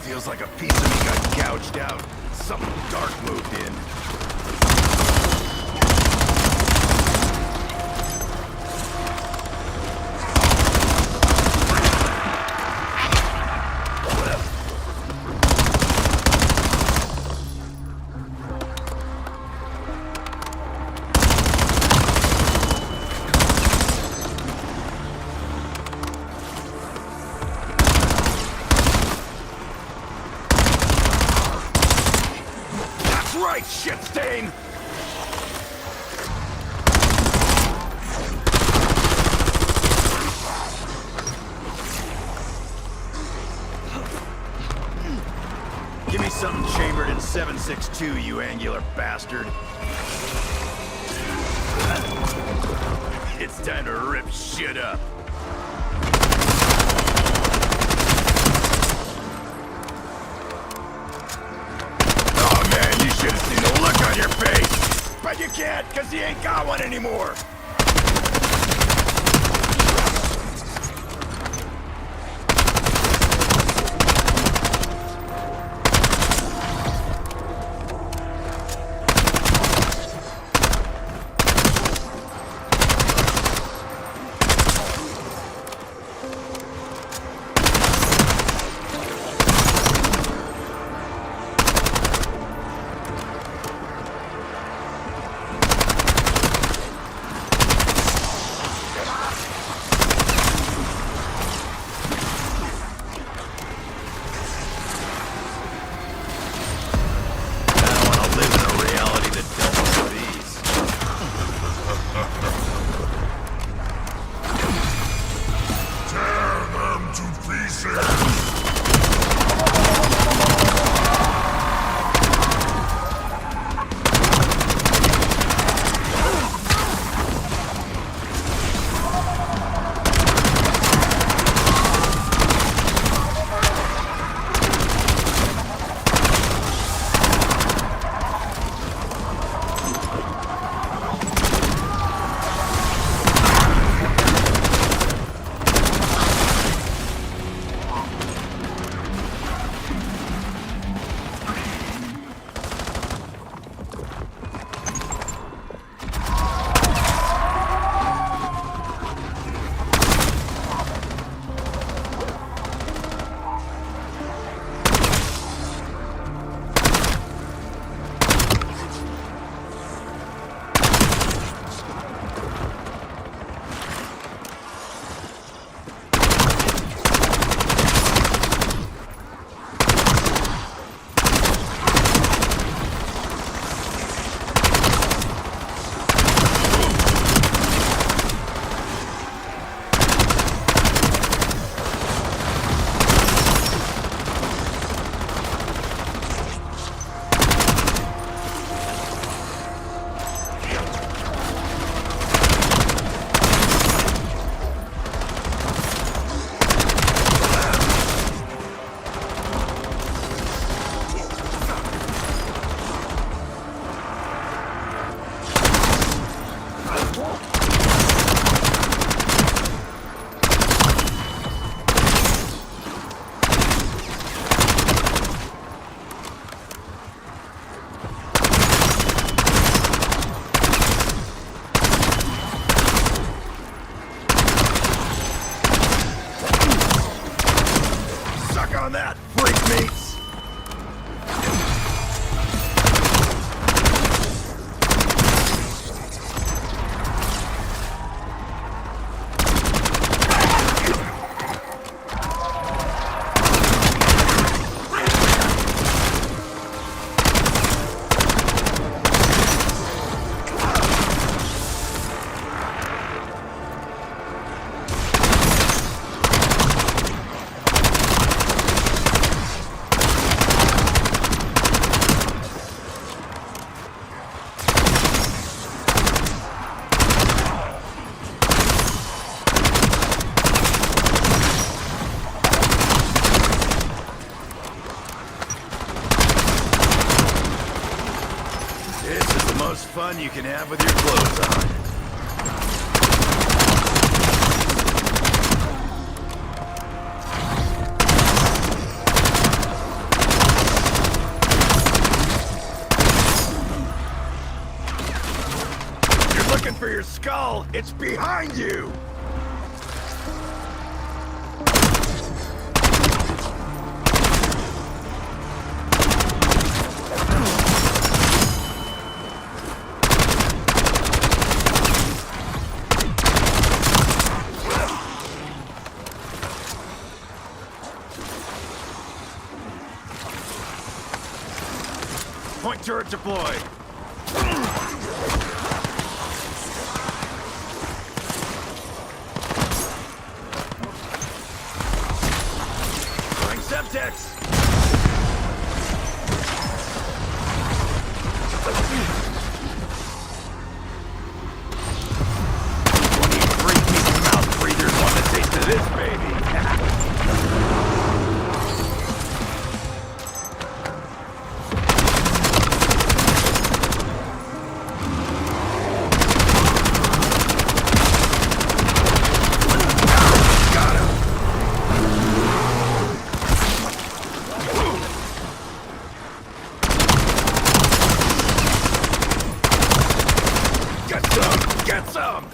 Feels like a piece of me got gouged out. Something dark moved in. Right, shit stain! Give me something chambered in 7.62, you angular bastard. It's time to rip shit up. You should have seen the look on your face! But you can't, because you ain't got one anymore! Suck on that, freak meats! This is the most fun you can have with your clothes on. You're looking for your skull. It's behind you. Point turret deployed. Throwing Semtex. Mouth breathers want to taste of this baby. Get some!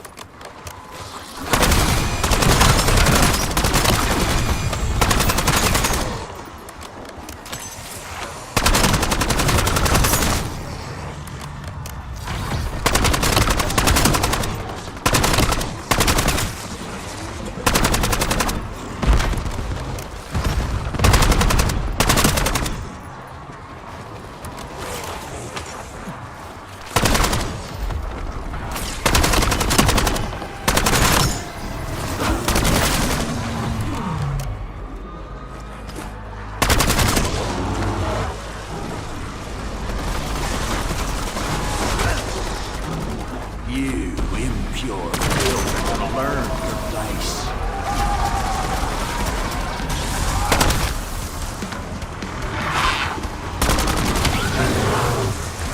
You impure filth, learn your place.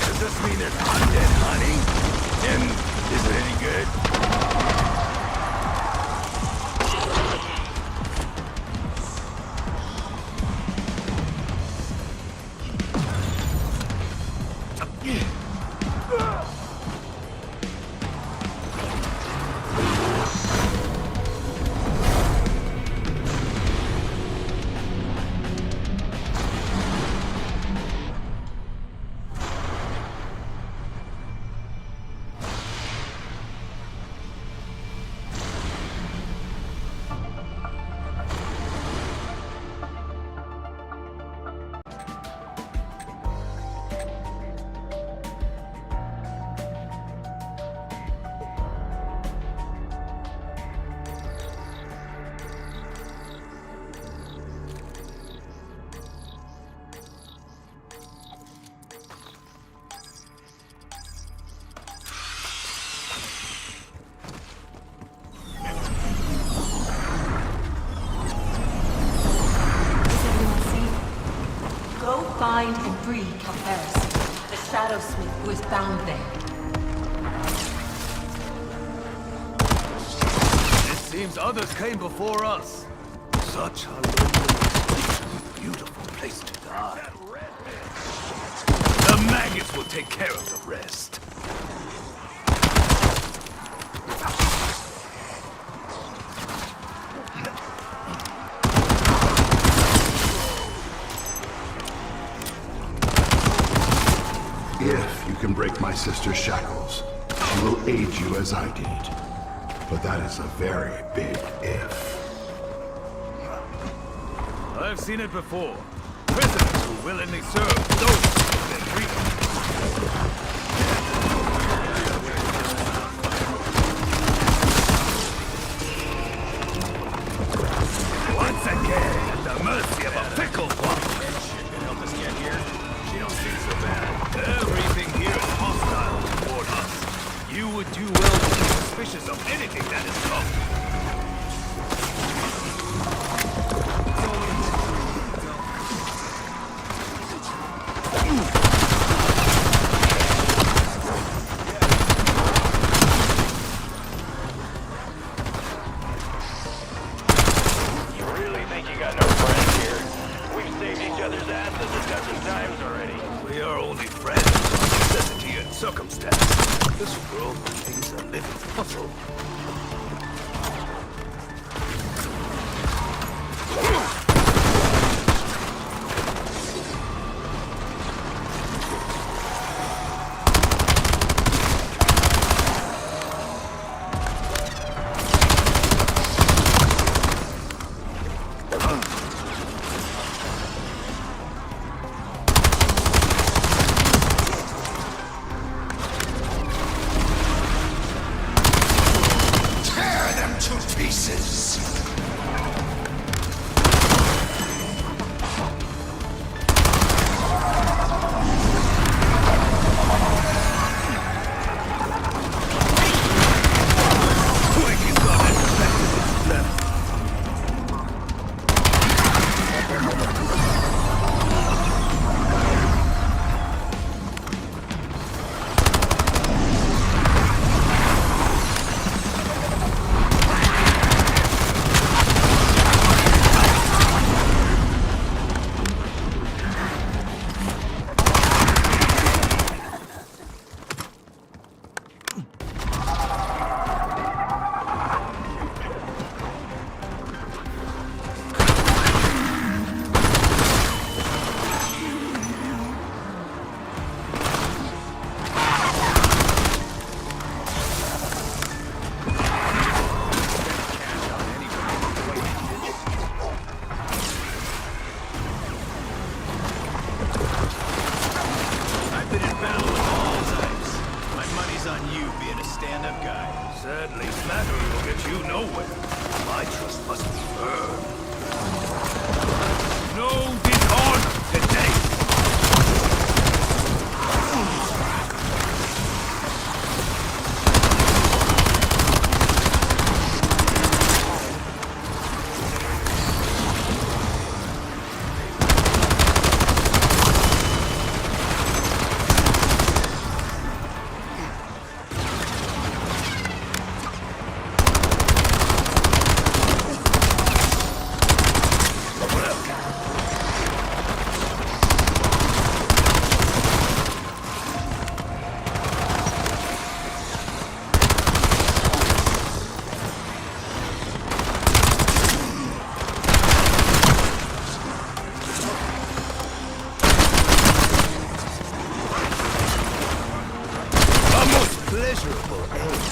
Does this mean there's undead honey? And is it any good? Find and free Calderas, the Shadow Smith who is bound there. Seems others came before us. Such a lonely, beautiful place to die. The maggots will take care of the rest. If you can break my sister's shackles, she will aid you as I did. But that is a very big if. I've seen it before. Presidents who willingly serve those for their freedom. Once again, at the mercy of a fickle one. Shit can help us get here. She don't seem so bad. Everything here is hostile toward us. You would do well to be suspicious of anything that is tough. Circumstance. This world contains a living puzzle. Sadly, flattery will get you nowhere. My trust must be earned. No dishonor today! Pleasurable end.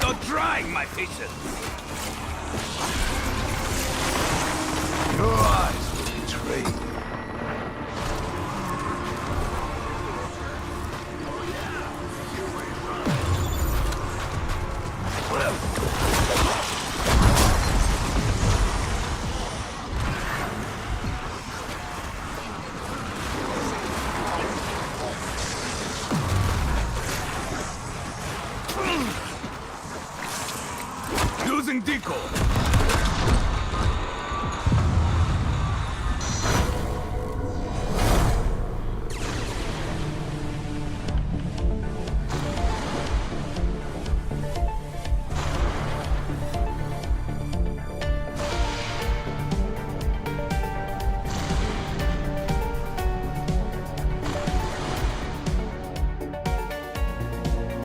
You're trying my patience. Your eyes will betray me. Using decoy.